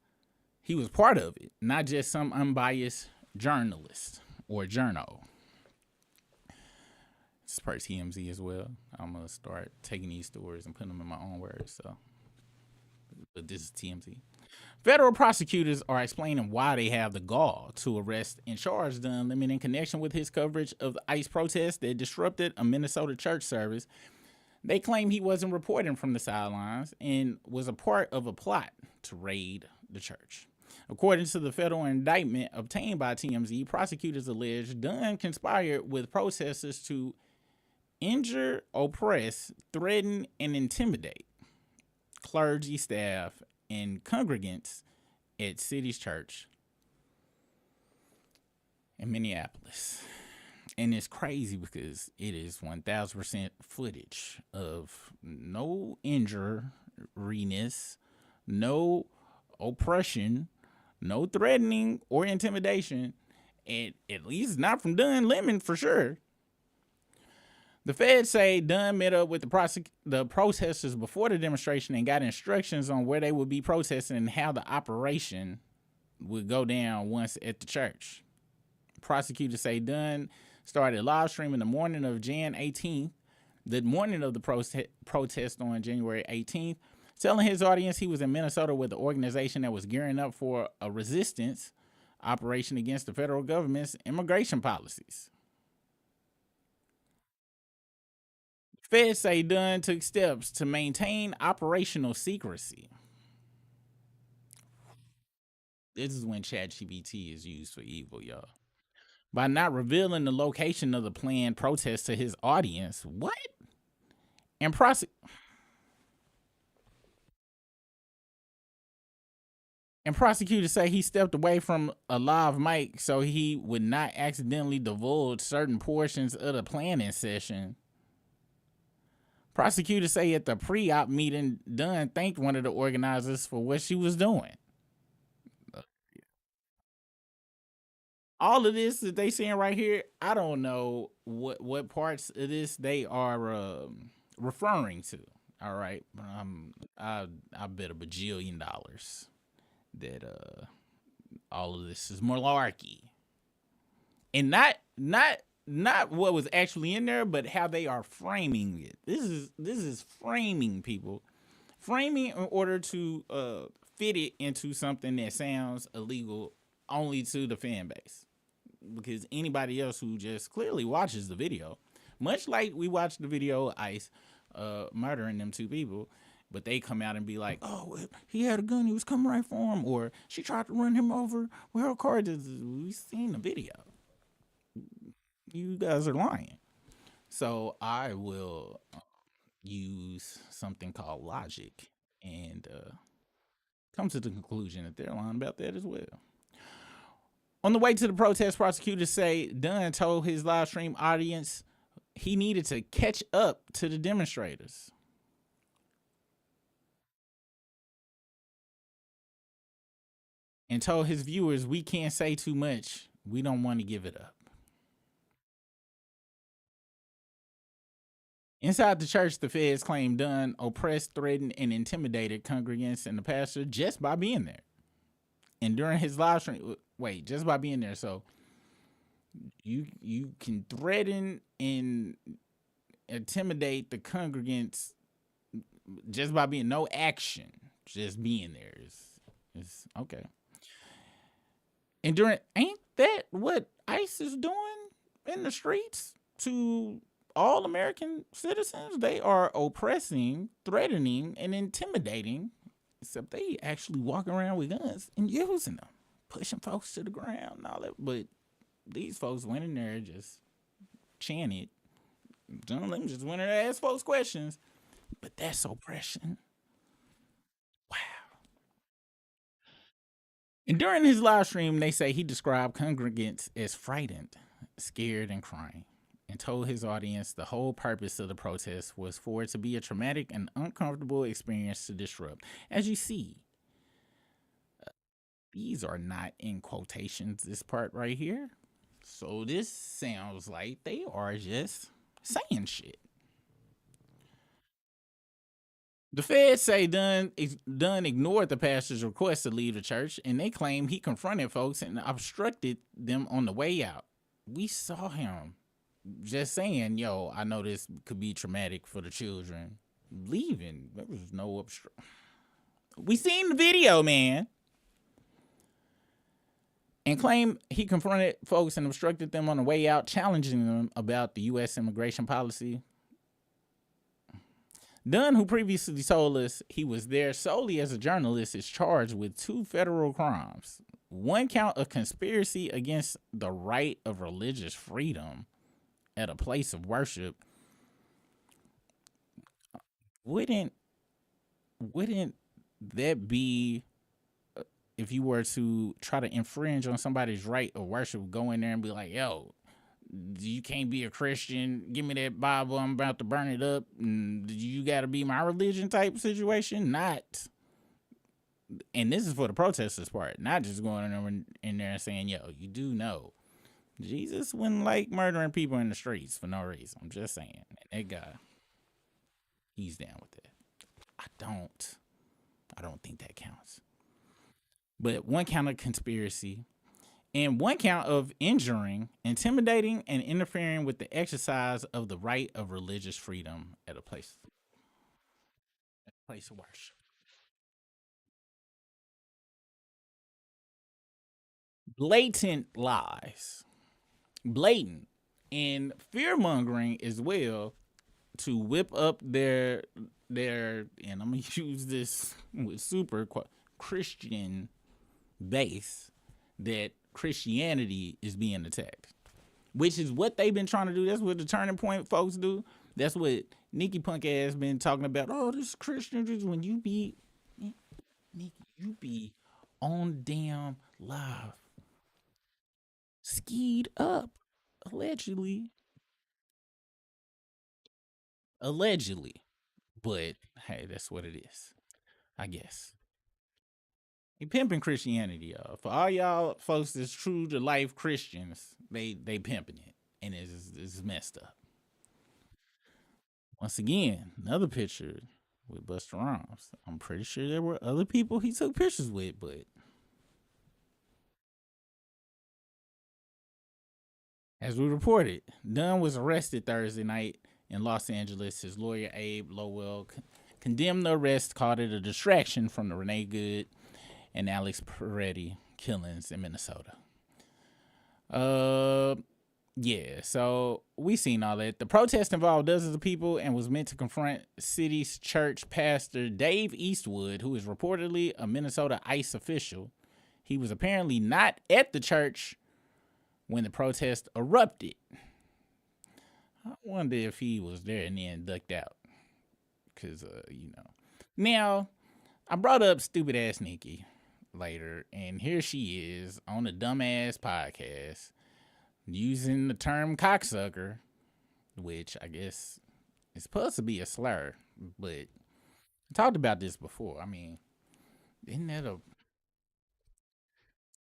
He was part of it, not just some unbiased journalist or journo. This is part of TMZ as well. I'm going to start taking these stories and putting them in my own words. But this is TMZ. Federal prosecutors are explaining why they have the gall to arrest and charge Dunn Lemon in connection with his coverage of the ICE protest that disrupted a Minnesota church service. They claim he wasn't reporting from the sidelines and was a part of a plot to raid the church. According to the federal indictment obtained by TMZ, prosecutors allege Dunn conspired with protesters to injure, oppress, threaten, and intimidate clergy, staff, and congregants at City's Church in Minneapolis. And it's crazy because it is 1,000% footage of no injuriness, no oppression, no threatening or intimidation, and at least not from Dunn Lemon for sure. The feds say Dunn met up with the protesters before the demonstration and got instructions on where they would be protesting and how the operation would go down once at the church. Prosecutors say Dunn started live streaming the morning of Jan 18th, the morning of the protest on January 18th, telling his audience he was in Minnesota with the organization that was gearing up for a resistance operation against the federal government's immigration policies. Feds say Dunn took steps to maintain operational secrecy. This is when ChatGPT is used for evil, y'all. By not revealing the location of the planned protest to his audience. What? And prosecutors say he stepped away from a live mic so he would not accidentally divulge certain portions of the planning session. Prosecutors say at the pre-op meeting, Dunn thanked one of the organizers for what she was doing. All of this that they saying right here, I don't know what parts of this they are referring to. All right, I bet $1 bajillion that all of this is malarkey, and not what was actually in there, but how they are framing it. This is framing, people, framing in order to fit it into something that sounds illegal only to the fan base. Because anybody else who just clearly watches the video, much like we watched the video of ICE murdering them 2 people, but they come out and be like, oh, he had a gun, he was coming right for him, or she tried to run him over with her car. We've seen the video. You guys are lying. So I will use something called logic and come to the conclusion that they're lying about that as well. On the way to the protest, prosecutors say Dunn told his live stream audience he needed to catch up to the demonstrators. And told his viewers, we can't say too much. We don't want to give it up. Inside the church, the feds claim Dunn oppressed, threatened, and intimidated congregants and the pastor just by being there. And during his live stream, just by being there. So you can threaten and intimidate the congregants just by being no action, just being there is okay. And ain't that what ICE is doing in the streets to all American citizens? They are oppressing, threatening, and intimidating. Except they actually walk around with guns and using them, pushing folks to the ground and all that. But these folks went in there just chanted. John Lemon just went in there and asked folks questions. But that's oppression. Wow. And during his live stream, they say he described congregants as frightened, scared, and crying, and told his audience the whole purpose of the protest was for it to be a traumatic and uncomfortable experience to disrupt. As you see, these are not in quotations, this part right here. So this sounds like they are just saying shit. The feds say Dunn ignored the pastor's request to leave the church, and they claim he confronted folks and obstructed them on the way out. We saw him just saying, yo, I know this could be traumatic for the children. Leaving. There was no obstruction. We seen the video, man. and claimed he confronted folks and obstructed them on the way out, challenging them about the U.S. immigration policy. Dunn, who previously told us he was there solely as a journalist, is charged with 2 federal crimes. 1 count of conspiracy against the right of religious freedom at a place of worship. Wouldn't that be, if you were to try to infringe on somebody's right of worship, go in there and be like, yo, you can't be a Christian, give me that Bible, I'm about to burn it up, and you got to be my religion type situation? Not. And this is for the protesters part, not just going in there and saying, yo, you do know Jesus wouldn't like murdering people in the streets for no reason. I'm just saying. That guy, he's down with that. I don't think that counts. But 1 count of conspiracy and 1 count of injuring, intimidating, and interfering with the exercise of the right of religious freedom at a place of worship. Blatant lies. Blatant. And fear-mongering as well to whip up their and I'm going to use this with super Christian base, that Christianity is being attacked, which is what they've been trying to do. That's what the Turning Point folks do. That's what Nikki Punk ass been talking about. Oh, this Christian, when you be, Nikki, you be on damn live, skied up, allegedly, but hey, that's what it is, I guess. He pimping Christianity, y'all. For all y'all folks that's true to life Christians, they pimping it, and it's messed up. Once again, another picture with Busta Rhymes. I'm pretty sure there were other people he took pictures with, but as we reported, Dunn was arrested Thursday night in Los Angeles. His lawyer, Abe Lowell, condemned the arrest, called it a distraction from the Renee Good and Alex Peretti killings in Minnesota. Yeah, so we seen all that. The protest involved dozens of people and was meant to confront city's church pastor Dave Eastwood, who is reportedly a Minnesota ICE official. He was apparently not at the church when the protest erupted. I wonder if he was there and then ducked out. Because, Now, I brought up stupid ass Nikki later, and here she is on a dumbass podcast using the term cocksucker, which I guess is supposed to be a slur, but I talked about this before. I mean, isn't that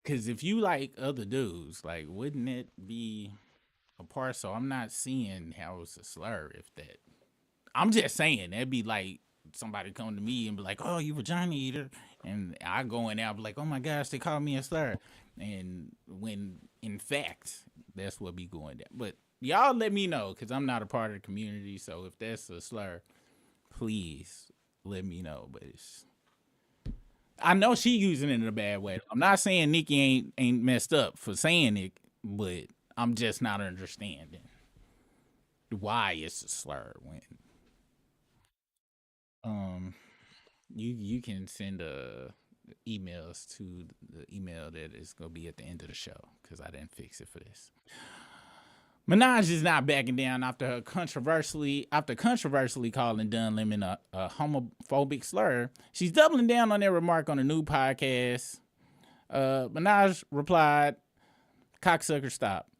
because if you like other dudes, like, wouldn't it be a part? So I'm not seeing how it's a slur if that. I'm just saying that'd be like somebody come to me and be like, "Oh, you vagina eater," and I go in there, be like, "Oh my gosh, they called me a slur," and when in fact that's what be going down. But y'all let me know, because I'm not a part of the community. So if that's a slur, please let me know. But I know she using it in a bad way. I'm not saying Nikki ain't messed up for saying it, but I'm just not understanding why it's a slur when you can send emails to the email that is gonna be at the end of the show, because I didn't fix it for this. Minaj is not backing down after controversially calling Dunn Lemon a homophobic slur. She's doubling down on their remark on a new podcast. Minaj replied, "Cocksucker, stop."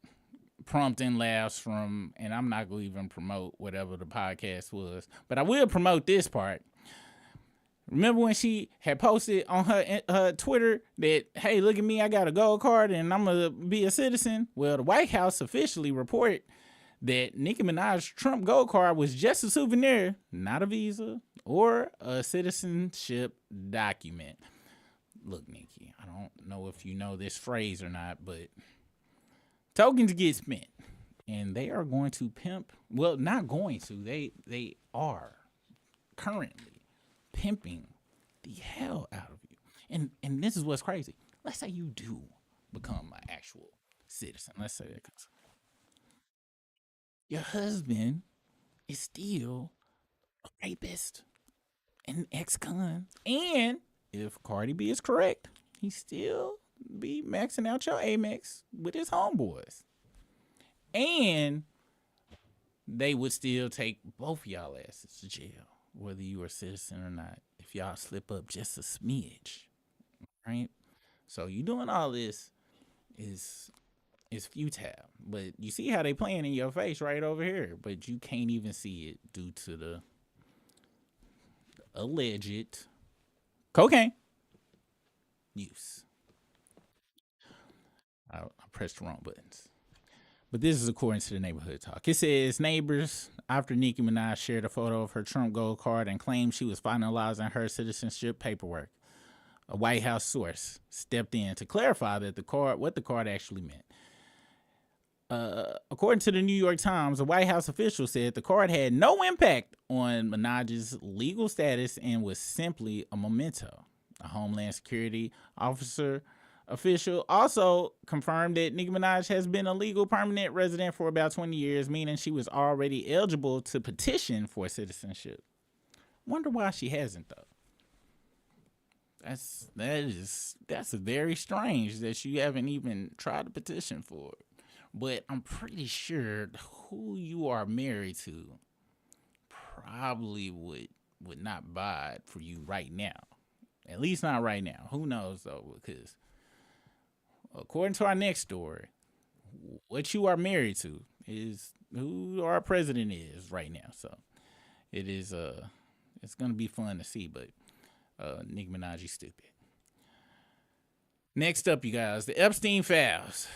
Prompting laughs from, and I'm not going to even promote whatever the podcast was, but I will promote this part. Remember when she had posted on her Twitter that, "Hey, look at me, I got a gold card and I'm going to be a citizen"? Well, the White House officially reported that Nicki Minaj's Trump gold card was just a souvenir, not a visa or a citizenship document. Look, Nicki, I don't know if you know this phrase or not, but tokens get spent, and they are going to pimp. Well, not going to. They are currently pimping the hell out of you. And this is what's crazy. Let's say you do become an actual citizen. Let's say that. Your husband is still a rapist, an ex-con, and if Cardi B is correct, he still be maxing out your Amex with his homeboys. And they would still take both of y'all asses to jail, whether you are a citizen or not, if y'all slip up just a smidge, right? So you doing all this is futile. But you see how they playing in your face right over here, but you can't even see it due to the alleged cocaine use. I pressed the wrong buttons. But this is according to the Neighborhood Talk. It says neighbors, after Nicki Minaj shared a photo of her Trump Gold card and claimed she was finalizing her citizenship paperwork, a White House source stepped in to clarify that what the card actually meant. According to the New York Times, a White House official said the card had no impact on Minaj's legal status and was simply a memento. A Homeland Security official also confirmed that Nicki Minaj has been a legal permanent resident for about 20 years, meaning she was already eligible to petition for citizenship. Wonder why she hasn't, though. That's very strange that you haven't even tried to petition for it. But I'm pretty sure who you are married to probably would not buy it for you right now. At least not right now. Who knows, though, because according to our next story, what you are married to is who our president is right now. So it is it's gonna be fun to see, but Nicki Minaj, you stupid. Next up, you guys, the Epstein files.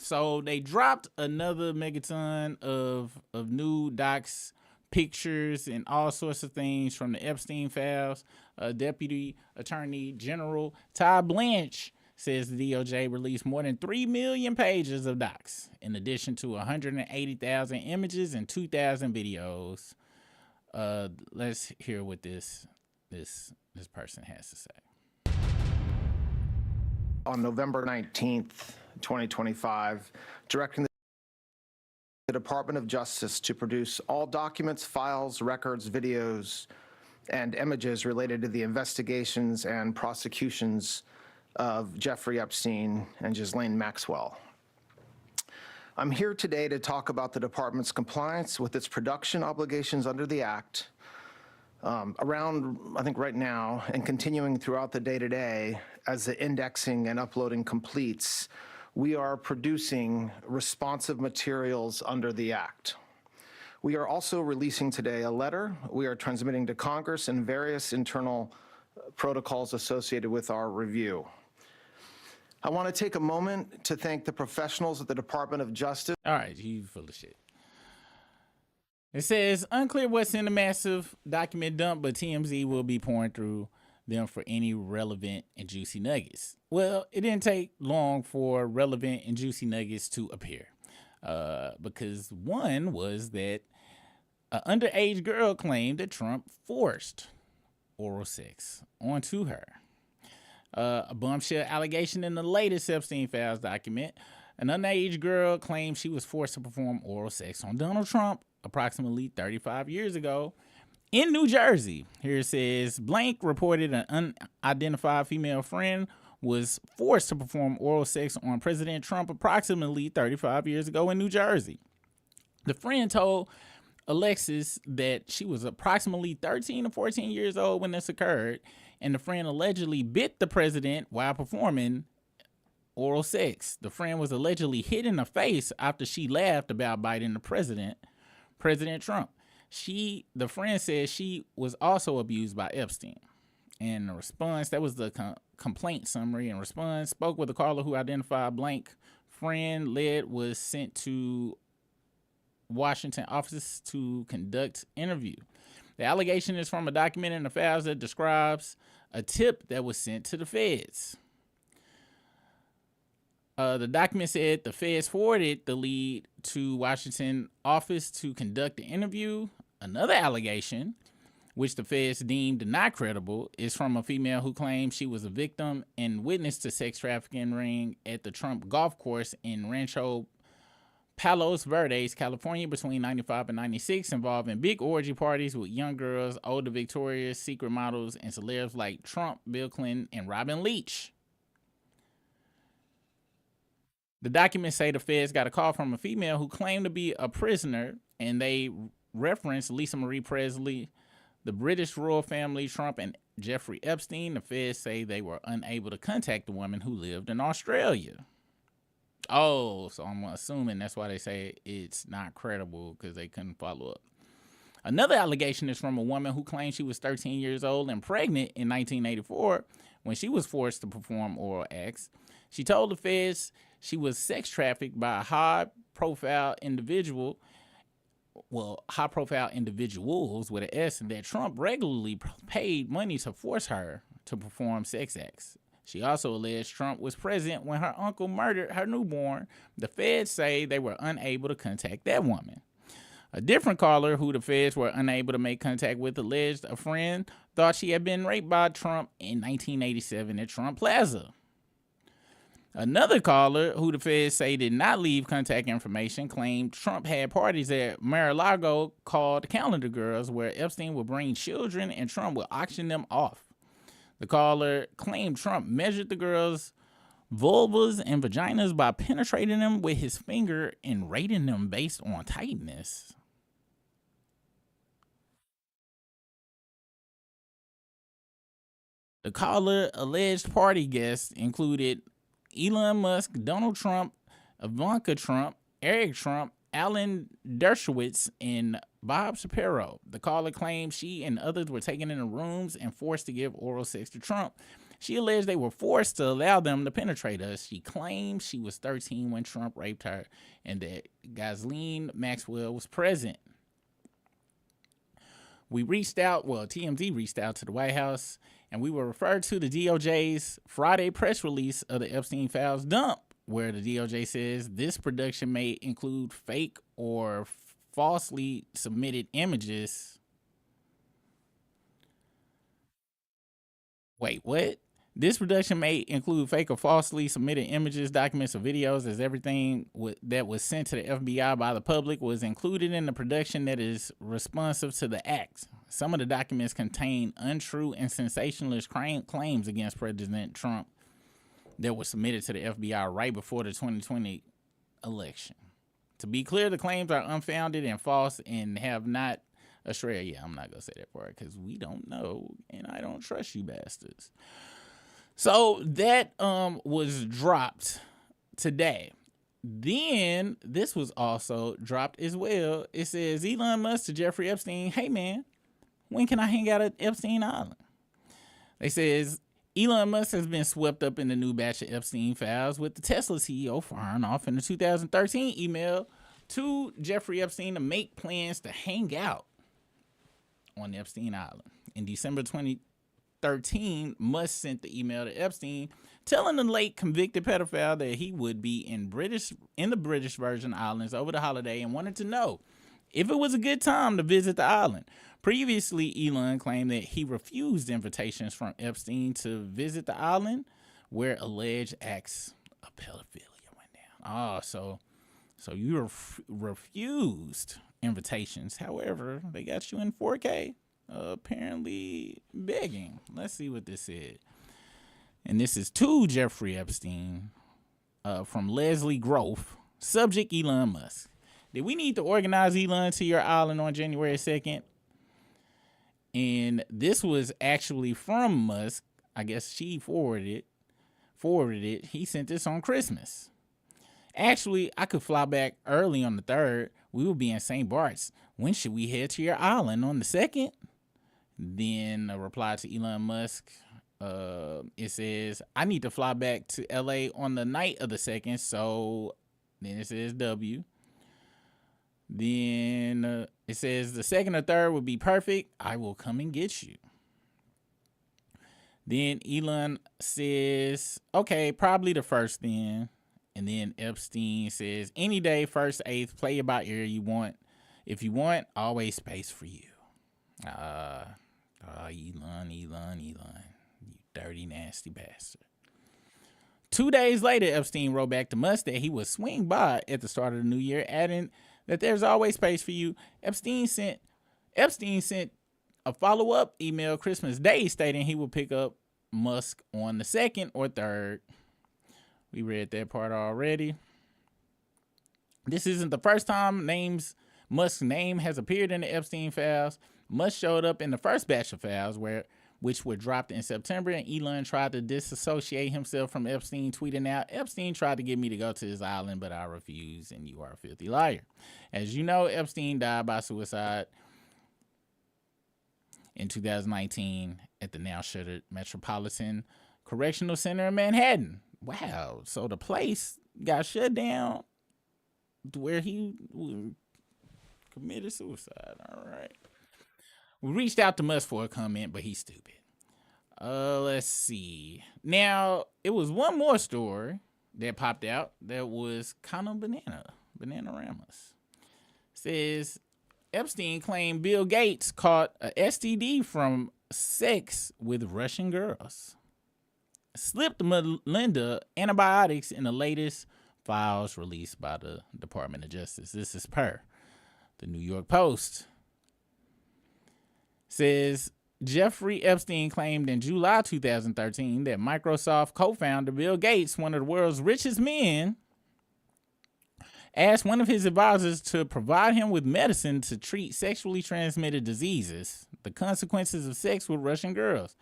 So they dropped another megaton of new docs, pictures, and all sorts of things from the Epstein files. Deputy Attorney General Todd Blanche says the DOJ released more than 3 million pages of docs, in addition to 180,000 images and 2,000 videos. Let's hear what this person has to say. On November 19th, 2025, directing the Department of Justice to produce all documents, files, records, videos, and images related to the investigations and prosecutions of Jeffrey Epstein and Ghislaine Maxwell. I'm here today to talk about the department's compliance with its production obligations under the Act. Around, I think right now, and continuing throughout the day-to-day, as the indexing and uploading completes, we are producing responsive materials under the Act. We are also releasing today a letter we are transmitting to Congress and various internal protocols associated with our review. I want to take a moment to thank the professionals at the Department of Justice. All right, you full of shit. It says, unclear what's in the massive document dump, but TMZ will be pouring through them for any relevant and juicy nuggets. Well, it didn't take long for relevant and juicy nuggets to appear. Because one was that an underage girl claimed that Trump forced oral sex onto her. A bombshell allegation in the latest Epstein Files document. An underage girl claimed she was forced to perform oral sex on Donald Trump approximately 35 years ago in New Jersey. Here it says, blank reported an unidentified female friend was forced to perform oral sex on President Trump approximately 35 years ago in New Jersey. The friend told Alexis that she was approximately 13 or 14 years old when this occurred, and the friend allegedly bit the president while performing oral sex. The friend was allegedly hit in the face after she laughed about biting the President Trump. The friend said she was also abused by Epstein. And the response, that was the complaint summary. In response, spoke with a caller who identified blank friend. Led was sent to Washington office to conduct interview. The allegation is from a document in the files that describes a tip that was sent to the feds. The document said the feds forwarded the lead to Washington office to conduct the interview. Another allegation which the feds deemed not credible, is from a female who claimed she was a victim and witnessed a sex trafficking ring at the Trump golf course in Rancho Palos Verdes, California, between 95 and 96, involving big orgy parties with young girls, older Victoria's Secret models, and celebs like Trump, Bill Clinton, and Robin Leach. The documents say the feds got a call from a female who claimed to be a prisoner, and they referenced Lisa Marie Presley, the British royal family, Trump, and Jeffrey Epstein. The feds say they were unable to contact the woman who lived in Australia. Oh, so I'm assuming that's why they say it's not credible, because they couldn't follow up. Another allegation is from a woman who claimed she was 13 years old and pregnant in 1984 when she was forced to perform oral acts. She told the feds she was sex trafficked by a high-profile individuals with an S, and that Trump regularly paid money to force her to perform sex acts. She also alleged Trump was present when her uncle murdered her newborn. The feds say they were unable to contact that woman. A different caller who the feds were unable to make contact with alleged a friend thought she had been raped by Trump in 1987 at Trump Plaza. Another caller, who the feds say did not leave contact information, claimed Trump had parties at Mar-a-Lago called Calendar Girls, where Epstein would bring children and Trump would auction them off. The caller claimed Trump measured the girls' vulvas and vaginas by penetrating them with his finger and rating them based on tightness. The caller alleged party guests included Elon Musk, Donald Trump, Ivanka Trump, Eric Trump, Alan Dershowitz, and Bob Shapiro. The caller claimed she and others were taken into rooms and forced to give oral sex to Trump. She alleged they were forced to allow them to penetrate us. She claimed she was 13 when Trump raped her and that Ghislaine Maxwell was present. TMZ reached out to the White House, and we were referred to the DOJ's Friday press release of the Epstein files dump, where the DOJ says this production may include fake or falsely submitted images. Wait, what? This production may include fake or falsely submitted images, documents, or videos, as everything that was sent to the FBI by the public was included in the production that is responsive to the act. Some of the documents contain untrue and sensationalist claims against President Trump that were submitted to the FBI right before the 2020 election. To be clear, the claims are unfounded and false and have not Australia. Yeah, I'm not going to say that part because we don't know, and I don't trust you bastards. So that was dropped today. Then this was also dropped as well. It says Elon Musk to Jeffrey Epstein, hey man, when can I hang out at Epstein Island? They says Elon Musk has been swept up in the new batch of Epstein files, with the Tesla CEO firing off in the 2013 email to Jeffrey Epstein to make plans to hang out on Epstein Island. In December 2013, Musk sent the email to Epstein telling the late convicted pedophile that he would be in the British Virgin Islands over the holiday and wanted to know if it was a good time to visit the island. Previously, Elon claimed that he refused invitations from Epstein to visit the island where alleged acts of pedophilia went down. Oh, so you refused invitations. However, they got you in 4K, apparently begging. Let's see what this said. And this is to Jeffrey Epstein from Leslie Groff. Subject, Elon Musk. Did we need to organize Elon to your island on January 2nd? And this was actually from Musk. I guess she forwarded it. He sent this on Christmas. Actually, I could fly back early on the 3rd. We will be in St. Bart's. When should we head to your island? On the 2nd? Then a reply to Elon Musk. It says, I need to fly back to LA on the night of the 2nd. So then it says W. Then it says the 2nd or 3rd would be perfect. I will come and get you. Then Elon says, okay, probably the 1st then. And then Epstein says, any day, 1st, 8th, play it by ear you want. If you want, always space for you. Elon, you dirty, nasty bastard. 2 days later, Epstein wrote back to Musk that he would swing by at the start of the new year, adding that there's always space for you. Epstein sent a follow-up email Christmas Day stating he would pick up Musk on the 2nd or 3rd. We read that part already. This isn't the first time Musk's name has appeared in the Epstein files. Musk showed up in the first batch of files which were dropped in September, and Elon tried to disassociate himself from Epstein, tweeting out, Epstein tried to get me to go to his island, but I refused, and you are a filthy liar. As you know, Epstein died by suicide in 2019 at the now shuttered Metropolitan Correctional Center in Manhattan. Wow, so the place got shut down where he committed suicide. All right. We reached out to Musk for a comment, but he's stupid. Let's see. Now, it was one more story that popped out that was kind of bananaramas. Says Epstein claimed Bill Gates caught a STD from sex with Russian girls. Slipped Melinda antibiotics in the latest files released by the Department of Justice. This is per the New York Post. Says Jeffrey Epstein claimed in July 2013 that Microsoft co-founder Bill Gates, one of the world's richest men, asked one of his advisors to provide him with medicine to treat sexually transmitted diseases, the consequences of sex with Russian girls.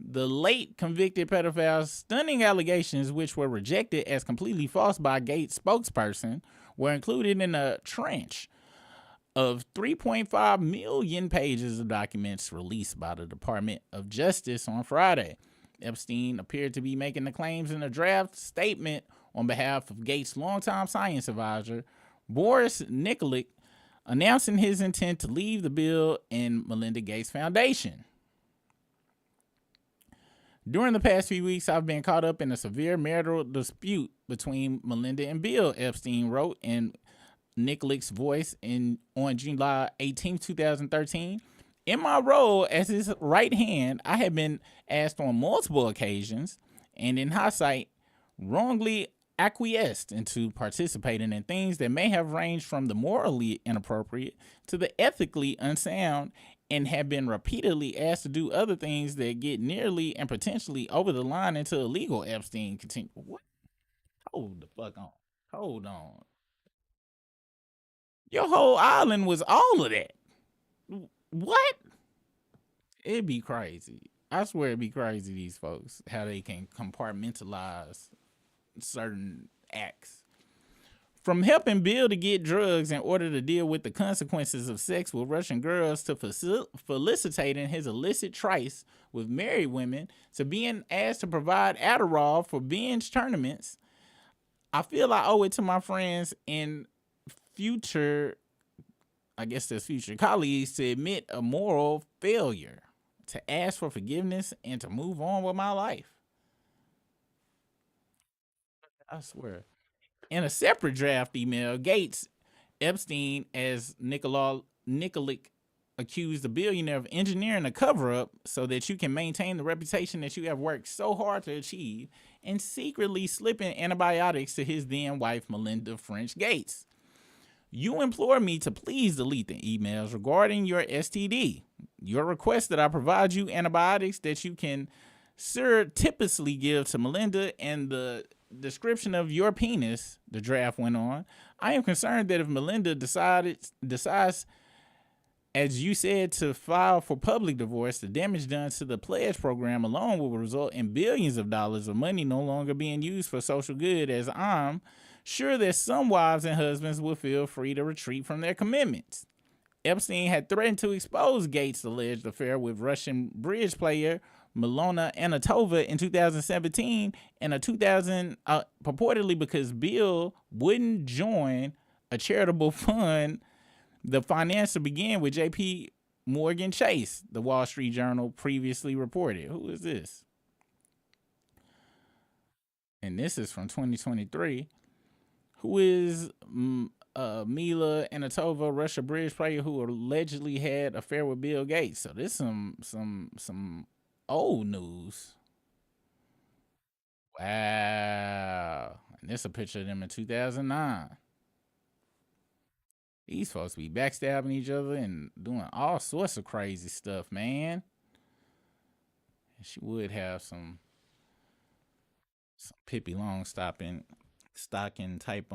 The late convicted pedophile's stunning allegations, which were rejected as completely false by Gates' spokesperson, were included in a trench of 3.5 million pages of documents released by the Department of Justice on Friday. Epstein appeared to be making the claims in a draft statement on behalf of Gates' longtime science advisor, Boris Nikolic, announcing his intent to leave the Bill and Melinda Gates Foundation. During the past few weeks, I've been caught up in a severe marital dispute between Melinda and Bill, Epstein wrote in Nikolic's voice on July 18, 2013. In my role as his right hand, I have been asked on multiple occasions, and in hindsight, wrongly acquiesced into participating in things that may have ranged from the morally inappropriate to the ethically unsound, and have been repeatedly asked to do other things that get nearly and potentially over the line into illegal. Epstein continued. What? Hold the fuck on. Hold on. Your whole island was all of that. What? It'd be crazy. I swear it'd be crazy, these folks, how they can compartmentalize certain acts. From helping Bill to get drugs in order to deal with the consequences of sex with Russian girls to felicitating his illicit trice with married women to being asked to provide Adderall for binge tournaments, I feel I owe it to my friends and future colleagues to admit a moral failure, to ask for forgiveness, and to move on with my life. I swear. In a separate draft email, Gates, Epstein, as Nikolic accused the billionaire of engineering a cover-up so that you can maintain the reputation that you have worked so hard to achieve, and secretly slipping antibiotics to his then wife, Melinda French Gates. You implore me to please delete the emails regarding your STD. Your request that I provide you antibiotics that you can surreptitiously give to Melinda, and the description of your penis, the draft went on. I am concerned that if Melinda decides, as you said, to file for public divorce, the damage done to the pledge program alone will result in billions of dollars of money no longer being used for social good, as I'm sure that some wives and husbands will feel free to retreat from their commitments. Epstein had threatened to expose Gates' alleged affair with Russian bridge player Milona Anatova in 2017, and purportedly because Bill wouldn't join a charitable fund the finance to begin with JP Morgan Chase, the Wall Street Journal previously reported. Who is this? And this is from 2023. Who is Mila Anatova, Russia Bridge player who allegedly had an affair with Bill Gates. So this some old news. Wow. And this a picture of them in 2009. These folks be backstabbing each other and doing all sorts of crazy stuff, man. She would have some Pippi Longstocking type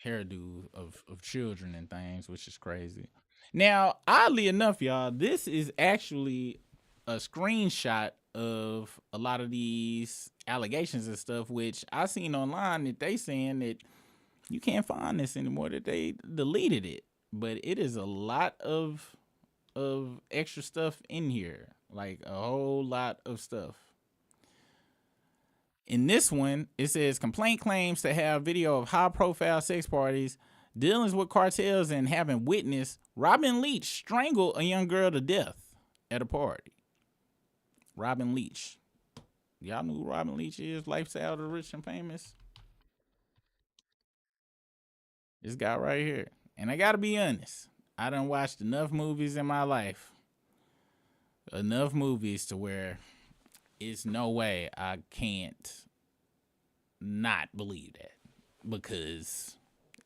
hairdo of children and things, which is crazy. Now, oddly enough, y'all, this is actually a screenshot of a lot of these allegations and stuff, which I seen online that they saying that you can't find this anymore, that they deleted it. But it is a lot of extra stuff in here, like a whole lot of stuff. In this one, it says complaint claims to have video of high-profile sex parties, dealings with cartels, and having witnessed Robin Leach strangle a young girl to death at a party. Robin Leach. Y'all know who Robin Leach is? Lifestyle of the Rich and Famous. This guy right here. And I gotta be honest, I done watched enough movies in my life. Enough movies to where it's no way I can't not believe that, because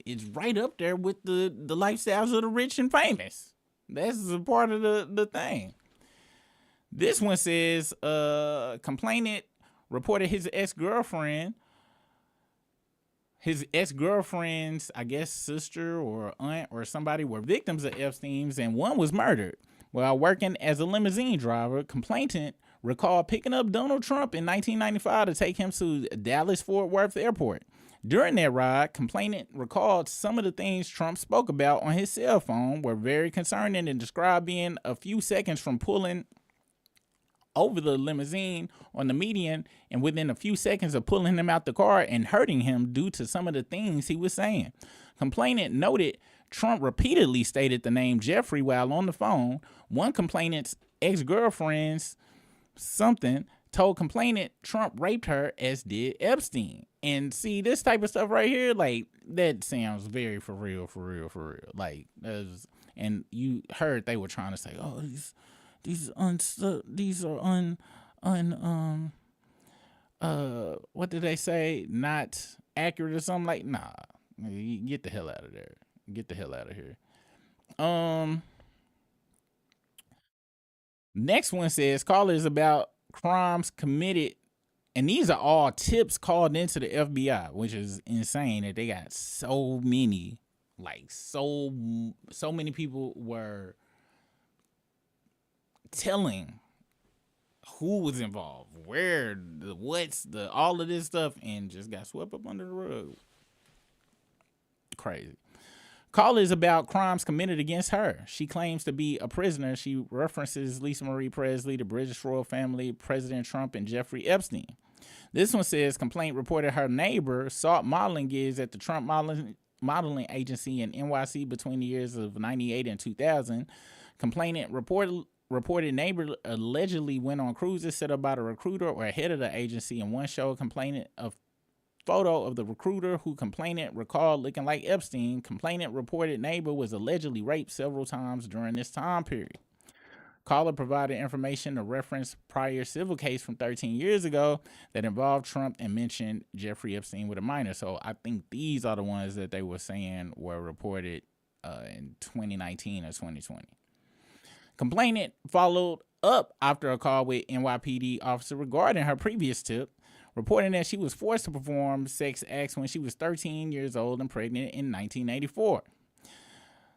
it's right up there with the lifestyles of the rich and famous. That's a part of the thing. This one says complainant reported his ex-girlfriend's, I guess, sister or aunt or somebody were victims of Epstein's, and one was murdered. While working as a limousine driver, complainant recalled picking up Donald Trump in 1995 to take him to Dallas-Fort Worth Airport. During that ride, complainant recalled some of the things Trump spoke about on his cell phone were very concerning and described being a few seconds from pulling over the limousine on the median and within a few seconds of pulling him out the car and hurting him due to some of the things he was saying. Complainant noted Trump repeatedly stated the name Jeffrey while on the phone. One complainant's ex-girlfriend's told complainant Trump raped her, as did Epstein. And see, this type of stuff right here, like, that sounds very for real. Like, and you heard they were trying to say, oh, these are what did they say? Not accurate or something. Like, nah, get the hell out of there. Get the hell out of here. Next one says callers about crimes committed, and these are all tips called into the FBI, which is insane that they got so many, like so many people were telling who was involved, where, all of this stuff, and just got swept up under the rug. Crazy. Callers about crimes committed against her. She claims to be a prisoner. She references Lisa Marie Presley, the British royal family, President Trump, and Jeffrey Epstein. This one says complaint reported her neighbor sought modeling gigs at the Trump modeling agency in NYC between the years of 98 and 2000. Complainant reported neighbor allegedly went on cruises set up by the recruiter or head of the agency. In one show, complainant of photo of the recruiter who complainant recalled looking like Epstein. Complainant reported neighbor was allegedly raped several times during this time period. Caller provided information to reference prior civil case from 13 years ago that involved Trump and mentioned Jeffrey Epstein with a minor. So I think these are the ones that they were saying were reported in 2019 or 2020. Complainant followed up after a call with NYPD officer regarding her previous tip, reporting that she was forced to perform sex acts when she was 13 years old and pregnant in 1984.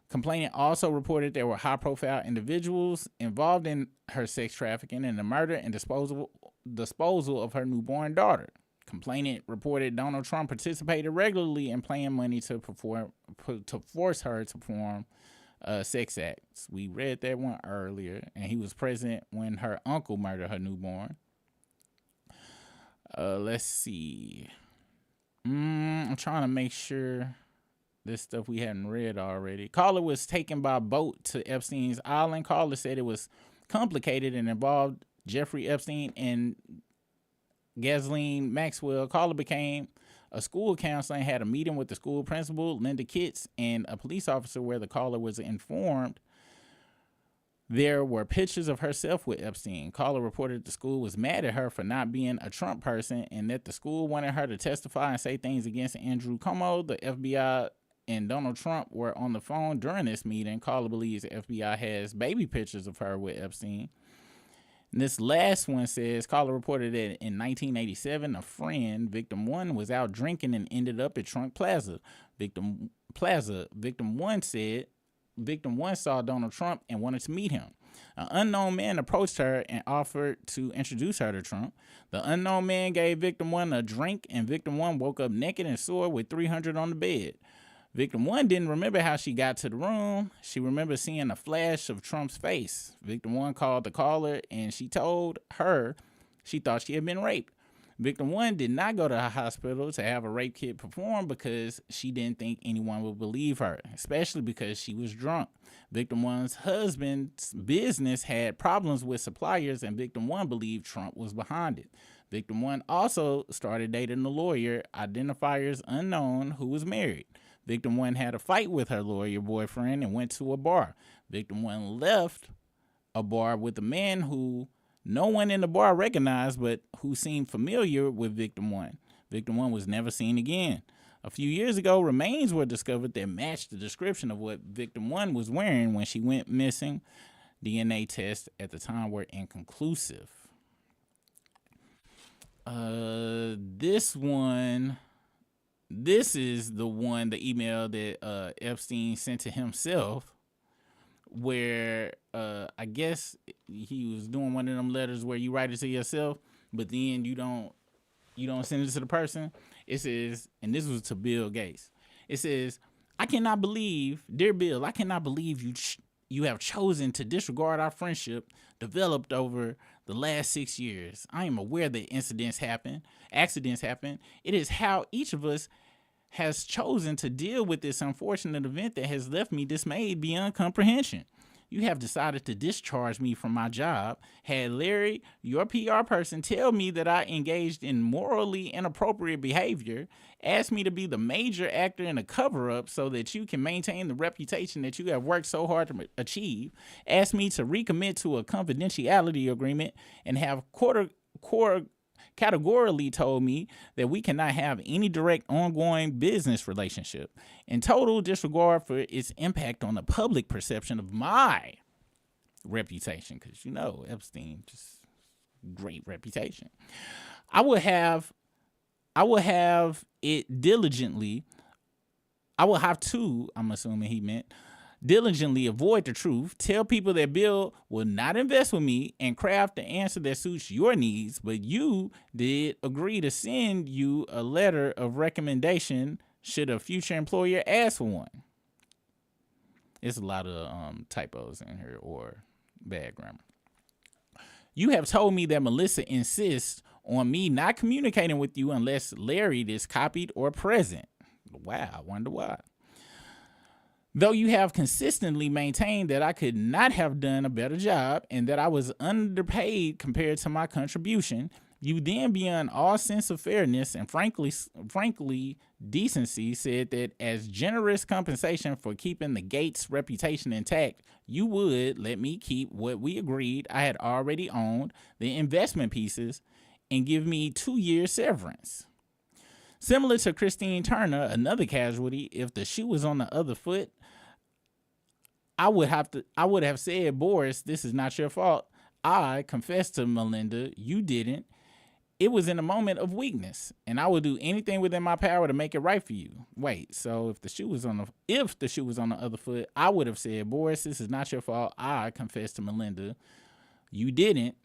Complainant also reported there were high-profile individuals involved in her sex trafficking and the murder and disposal of her newborn daughter. Complainant reported Donald Trump participated regularly in paying money to force her to perform sex acts. We read that one earlier, and he was present when her uncle murdered her newborn. Let's see. I'm trying to make sure this stuff we hadn't read already. Caller was taken by boat to Epstein's Island. Caller said it was complicated and involved Jeffrey Epstein and Ghislaine Maxwell. Caller became A school counselor had a meeting with the school principal, Linda Kitts, and a police officer where the caller was informed there were pictures of herself with Epstein. Caller reported the school was mad at her for not being a Trump person and that the school wanted her to testify and say things against Andrew Cuomo. The FBI and Donald Trump were on the phone during this meeting. Caller believes the FBI has baby pictures of her with Epstein. And this last one says, caller reported that in 1987, a friend, victim 1, was out drinking and ended up at Trump Plaza. Victim 1 said, victim 1 saw Donald Trump and wanted to meet him. An unknown man approached her and offered to introduce her to Trump. The unknown man gave victim 1 a drink, and victim 1 woke up naked and sore with $300 on the bed. Victim 1 didn't remember how she got to the room. She remembered seeing a flash of Trump's face. Victim 1 called the caller, and she told her she thought she had been raped. Victim 1 did not go to the hospital to have a rape kit performed because she didn't think anyone would believe her, especially because she was drunk. Victim 1's husband's business had problems with suppliers, and Victim 1 believed Trump was behind it. Victim 1 also started dating a lawyer, identifiers unknown, who was married. Victim 1 had a fight with her lawyer boyfriend and went to a bar. Victim 1 left a bar with a man who no one in the bar recognized, but who seemed familiar with Victim 1. Victim 1 was never seen again. A few years ago, remains were discovered that matched the description of what Victim 1 was wearing when she went missing. DNA tests at the time were inconclusive. This is the email that Epstein sent to himself, where I guess he was doing one of them letters where you write it to yourself, but then you don't send it to the person. It says, and this was to Bill Gates. It says, "I cannot believe, dear Bill, I cannot believe you have chosen to disregard our friendship developed over the last 6 years. I am aware that accidents happen. It is how each of us has chosen to deal with this unfortunate event that has left me dismayed beyond comprehension. You have decided to discharge me from my job. Had Larry, your PR person, tell me that I engaged in morally inappropriate behavior, asked me to be the major actor in a cover-up so that you can maintain the reputation that you have worked so hard to achieve, asked me to recommit to a confidentiality agreement, and have categorically told me that we cannot have any direct ongoing business relationship, in total disregard for its impact on the public perception of my reputation." Because Epstein, just great reputation. I will have it diligently. I will have to, I'm assuming he meant, diligently avoid the truth, tell people that Bill will not invest with me, and craft the answer that suits your needs, but you did agree to send you a letter of recommendation should a future employer ask for one. It's a lot of typos in here or bad grammar. You have told me that Melissa insists on me not communicating with you unless Larry is copied or present. Wow, I wonder why. Though you have consistently maintained that I could not have done a better job and that I was underpaid compared to my contribution, you then, beyond all sense of fairness and frankly decency, said that as generous compensation for keeping the Gates reputation intact, you would let me keep what we agreed I had already owned, the investment pieces, and give me 2 years severance. Similar to Christine Turner, another casualty, if the shoe was on the other foot, I would have said, "Boris, this is not your fault. I confessed to Melinda. You didn't. It was in a moment of weakness, and I will do anything within my power to make it right for you." Wait, so if the shoe was on the other foot, I would have said, "Boris, this is not your fault. I confessed to Melinda. You didn't.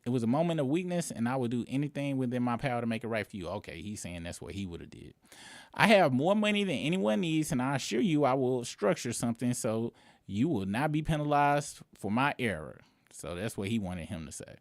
It was a moment of weakness, and I would do anything within my power to make it right for you." Okay, he's saying that's what he would have did. "I have more money than anyone needs, and I assure you I will structure something so you will not be penalized for my error." So that's what he wanted him to say.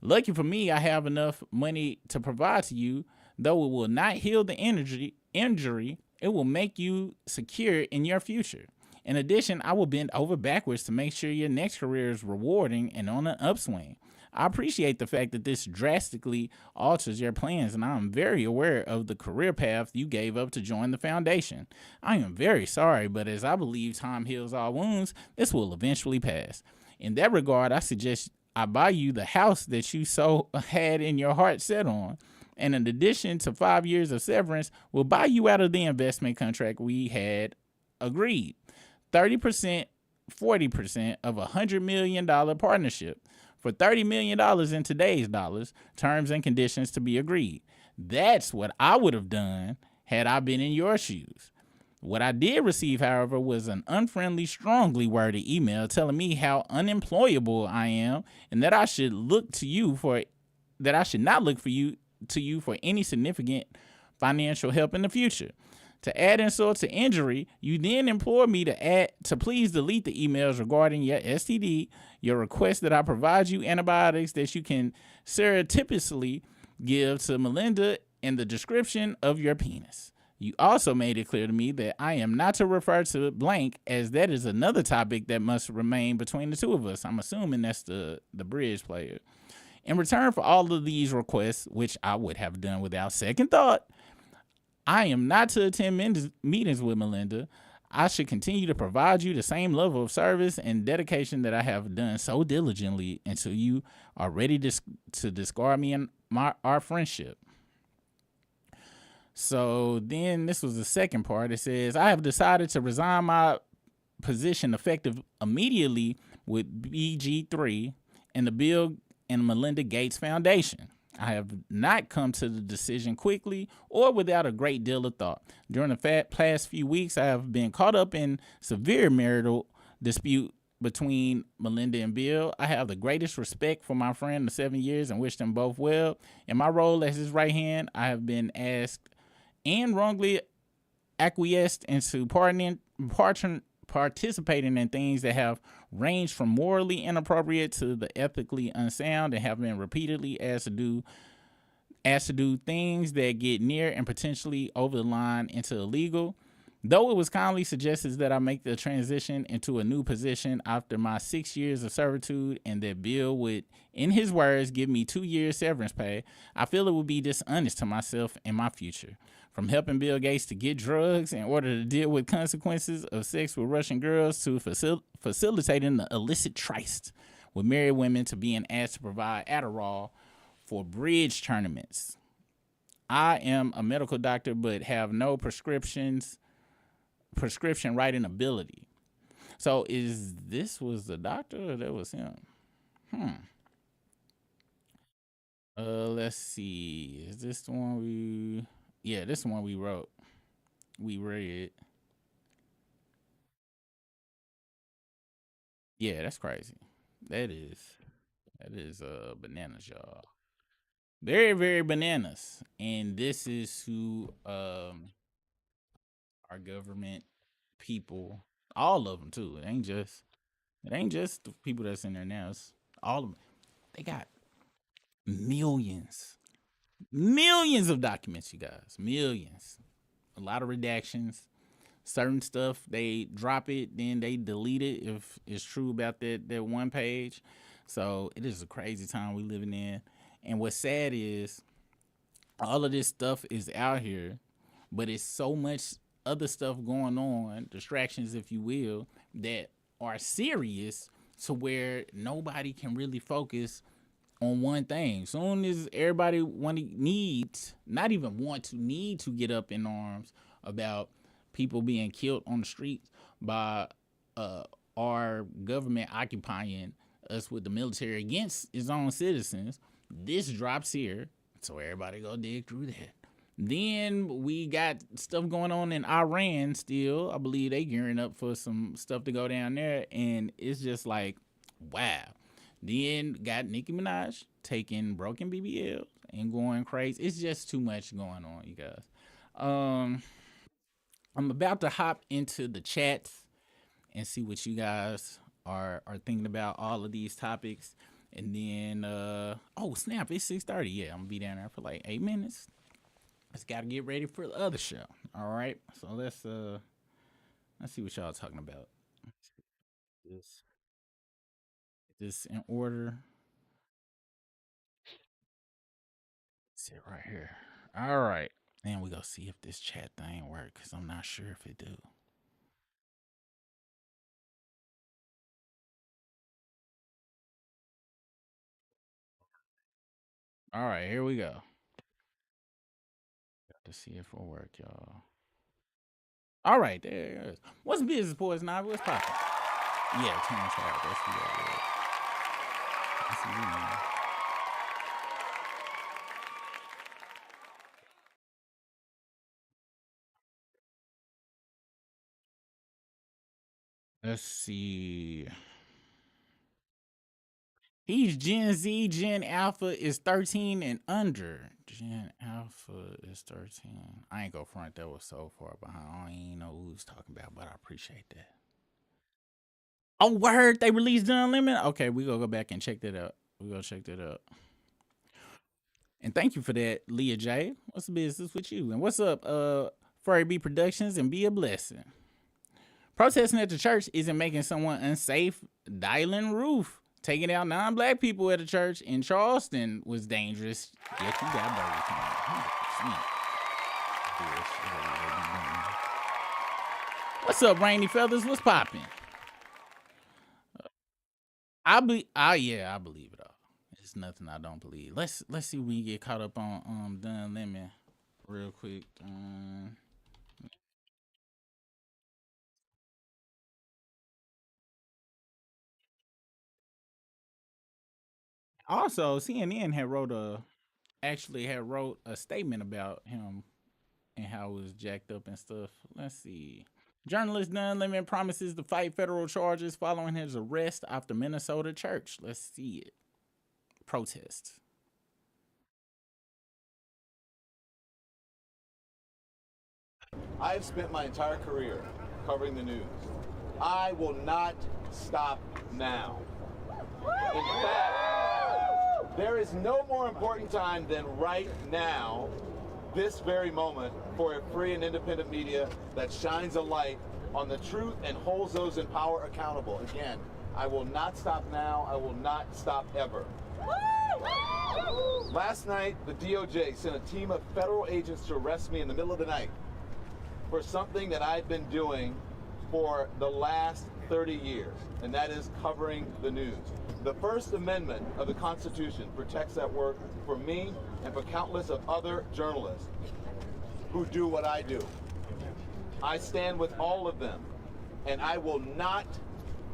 "Lucky for me, I have enough money to provide to you. Though it will not heal the injury, it will make you secure in your future. In addition, I will bend over backwards to make sure your next career is rewarding and on an upswing. I appreciate the fact that this drastically alters your plans, and I am very aware of the career path you gave up to join the foundation. I am very sorry, but as I believe time heals all wounds, this will eventually pass. In that regard, I suggest I buy you the house that you so had in your heart set on. And in addition to 5 years of severance, we'll buy you out of the investment contract we had agreed. 30%, 40% of a $100 million partnership. For $30 million in today's dollars, terms and conditions to be agreed. That's what I would have done had I been in your shoes. What I did receive, however, was an unfriendly, strongly worded email telling me how unemployable I am and that I should not look to you for any significant financial help in the future. To add insult to injury, you then implore me to please delete the emails regarding your STD, your request that I provide you antibiotics that you can surreptitiously give to Melinda, and the description of your penis. You also made it clear to me that I am not to refer to blank, as that is another topic that must remain between the two of us. I'm assuming that's the bridge player. In return for all of these requests, which I would have done without second thought, I am not to attend meetings with Melinda. I should continue to provide you the same level of service and dedication that I have done so diligently until you are ready to discard me and our friendship. So then this was the second part. It says, I have decided to resign my position effective immediately with BG3 and the Bill and Melinda Gates Foundation. I have not come to the decision quickly or without a great deal of thought. During the past few weeks, I have been caught up in severe marital dispute between Melinda and Bill. I have the greatest respect for my friend of 7 years and wish them both well. In my role as his right hand, I have been asked and wrongly acquiesced into participating in things that have ranged from morally inappropriate to the ethically unsound, and have been repeatedly asked to do things that get near and potentially over the line into illegal. Though it was kindly suggested that I make the transition into a new position after my 6 years of servitude, and that Bill would, in his words, give me 2 years severance pay, I feel it would be dishonest to myself and my future. From helping Bill Gates to get drugs in order to deal with consequences of sex with Russian girls, to facilitating the illicit tryst with married women, to being asked to provide Adderall for bridge tournaments. I am a medical doctor but have no prescription writing ability. So was the doctor or that was him? Let's see. Is this the one this is the one we wrote. We read. Yeah, that's crazy. That is bananas, y'all. Very, very bananas. And this is who our government people, all of them too. It ain't just the people that's in there now. It's all of them. They got millions of documents, you guys. Millions. A lot of redactions. Certain stuff, they drop it, then they delete it if it's true about that one page. So it is a crazy time we living in. And what's sad is all of this stuff is out here, but it's so much other stuff going on, distractions, if you will, that are serious to where nobody can really focus on one thing. Soon as everybody need to get up in arms about people being killed on the streets by our government occupying us with the military against its own citizens, this drops here, so everybody go dig through that. Then we got stuff going on in Iran still. I believe they gearing up for some stuff to go down there, and it's just like, wow. Then got Nicki Minaj taking broken BBLs and going crazy. It's just too much going on, you guys. I'm about to hop into the chats and see what you guys are thinking about all of these topics. And then, oh snap, it's 6:30. Yeah, I'm gonna be down there for like 8 minutes. Just gotta get ready for the other show. All right, so let's see what y'all talking about. This in order. Sit right here. All right. And we go see if this chat thing work, because I'm not sure if it do. All right, here we go. Got to see if it'll work, y'all. All right, there it is. What's business, boys? Now, what's poppin'? Yeah, Terrence Howard. That's who that is. Let's see, man. Let's see. He's Gen Z. Gen Alpha is 13 and under. Gen Alpha is 13. I ain't go front. That was so far behind. I don't even know who was talking about, but I appreciate that. Oh, word. They released the Unlimited? Okay, we gonna go back and check that out. We gonna check that out. And thank you for that, Leah J. What's the business with you? And what's up, Furry B Productions, and be a blessing. Protesting at the church isn't making someone unsafe. Dylan Roof taking out non-black people at a church in Charleston was dangerous. Yet you got Burger King. 100%. What's up, Rainy Feathers? What's popping? I believe it all. It's nothing I don't believe. Let's see if we can get caught up on Dun Lemon real quick. Also, CNN had wrote a statement about him and how it was jacked up and stuff. Let's see. Journalist Dun Lemon promises to fight federal charges following his arrest after Minnesota church. Let's see it. Protest. I have spent my entire career covering the news. I will not stop now. In fact, there is no more important time than right now, this very moment, for a free and independent media that shines a light on the truth and holds those in power accountable. Again, I will not stop now. I will not stop ever. Last night, the DOJ sent a team of federal agents to arrest me in the middle of the night for something that I've been doing for the last 30 years, and that is covering the news. The First Amendment of the Constitution protects that work for me and for countless of other journalists who do what I do. I stand with all of them, and I will not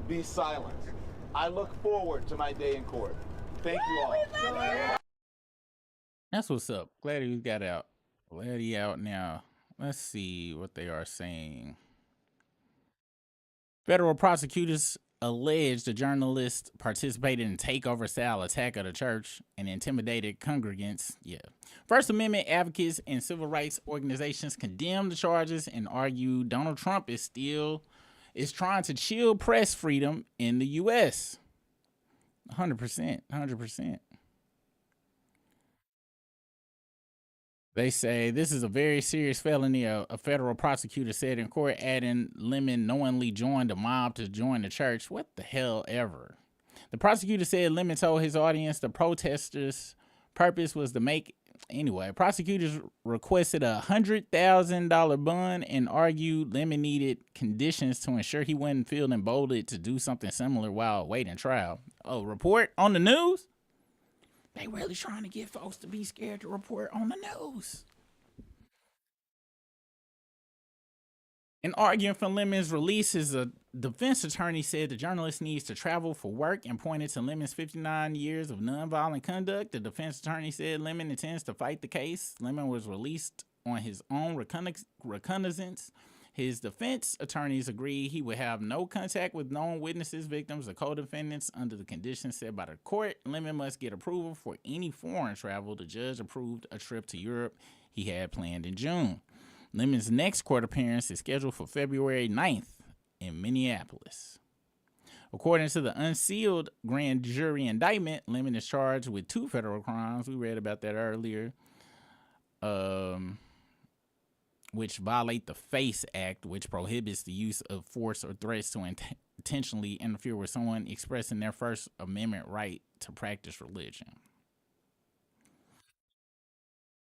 be silent. I look forward to my day in court. Thank you all. That's what's up. Glad he got out. Glad he out now. Let's see what they are saying. Federal prosecutors alleged the journalist participated in a takeover-style attack of the church and intimidated congregants. Yeah. First Amendment advocates and civil rights organizations condemned the charges and argued Donald Trump is trying to chill press freedom in the U.S. 100%. 100%. They say this is a very serious felony, a federal prosecutor said in court, adding Lemon knowingly joined a mob to join the church. What the hell ever? The prosecutor said Lemon told his audience the protesters' purpose was to make... Anyway, prosecutors requested a $100,000 bond and argued Lemon needed conditions to ensure he wouldn't feel emboldened to do something similar while awaiting trial. Oh, report on the news? They really trying to get folks to be scared to report on the news. In arguing for Lemon's release, his defense attorney said the journalist needs to travel for work and pointed to Lemon's 59 years of nonviolent conduct. The defense attorney said Lemon intends to fight the case. Lemon was released on his own reconnaissance. His defense attorneys agreed he would have no contact with known witnesses, victims, or co-defendants under the conditions set by the court. Lemon must get approval for any foreign travel. The judge approved a trip to Europe he had planned in June. Lemon's next court appearance is scheduled for February 9th in Minneapolis. According to the unsealed grand jury indictment, Lemon is charged with 2 federal crimes. We read about that earlier. Which violate the FACE Act, which prohibits the use of force or threats to intentionally interfere with someone expressing their First Amendment right to practice religion.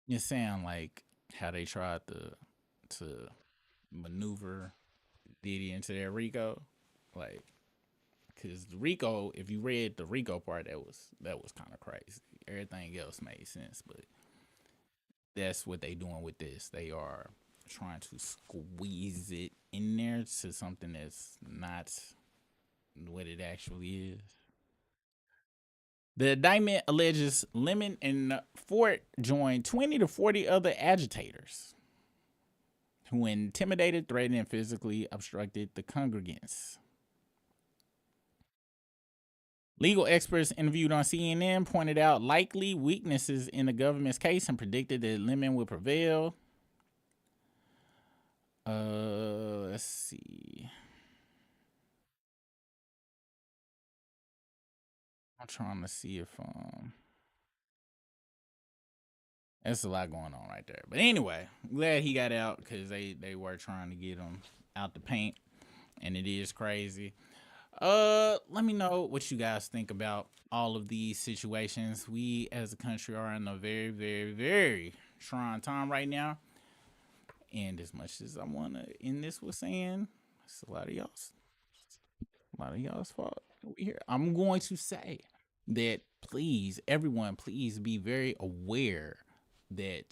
You sound like how they tried to maneuver Diddy into that RICO, like, because the RICO, if you read the RICO part, that was kind of crazy. Everything else made sense, but that's what they doing with this. They are trying to squeeze it in there to something that's not what it actually is. The indictment alleges Lemon and Fort joined 20 to 40 other agitators who intimidated, threatened, and physically obstructed the congregants. Legal experts interviewed on CNN pointed out likely weaknesses in the government's case and predicted that Lemon would prevail. Let's see. I'm trying to see if there's a lot going on right there. But anyway, I'm glad he got out because they were trying to get him out the paint, and it is crazy. Let me know what you guys think about all of these situations. We as a country are in a very, very, very trying time right now. And as much as I want to end this with saying, it's a lot of y'all's fault. I'm going to say that please, everyone, please be very aware that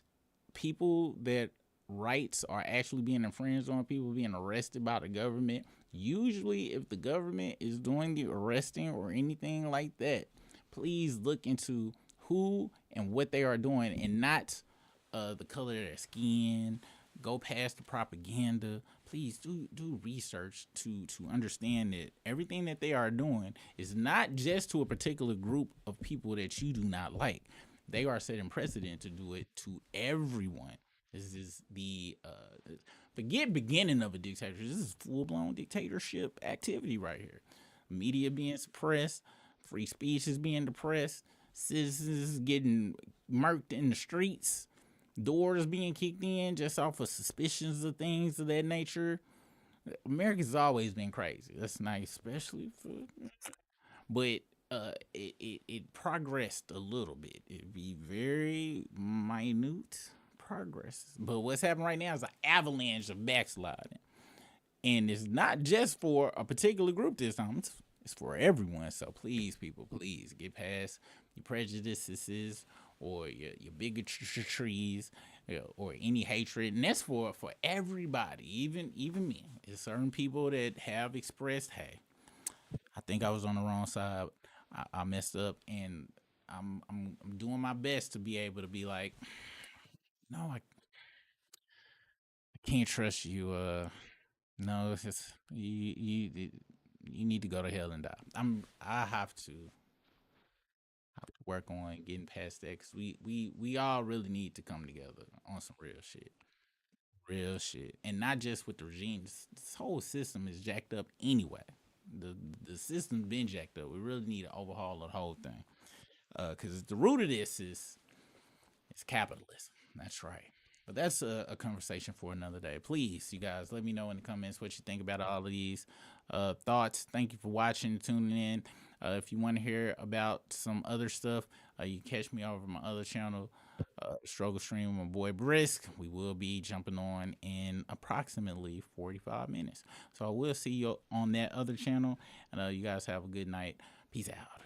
people that rights are actually being infringed on, people being arrested by the government. Usually, if the government is doing the arresting or anything like that, please look into who and what they are doing and not the color of their skin. Go past the propaganda. Please do research to understand that everything that they are doing is not just to a particular group of people that you do not like. They are setting precedent to do it to everyone. This is the forget beginning of a dictatorship. This is full-blown dictatorship activity right here. Media being suppressed, free speech is being depressed, citizens getting murked in the streets, doors being kicked in just off of suspicions of things of that nature. America's always been crazy. That's nice, especially for, but it progressed a little bit. It'd be very minute progress. But what's happening right now is an avalanche of backsliding. And it's not just for a particular group this time. It's for everyone. So please, people, please get past your prejudices or your bigotries or any hatred. And that's for everybody, even me. There's certain people that have expressed, hey, I think I was on the wrong side. I messed up, and I'm doing my best to be able to be like, no, I can't trust you. No, it's just you need to go to hell and die. I have to work on getting past that because we all really need to come together on some real shit, and not just with the regime. This whole system is jacked up anyway. The system's been jacked up. We really need to overhaul the whole thing because the root of this is capitalism. That's right. But that's a conversation for another day. Please, you guys, let me know in the comments what you think about all of these thoughts. Thank you for watching, tuning in. If you want to hear about some other stuff, you can catch me over my other channel, Struggle Stream with my boy Brisk. We will be jumping on in approximately 45 minutes. So I will see you on that other channel. And you guys have a good night. Peace out.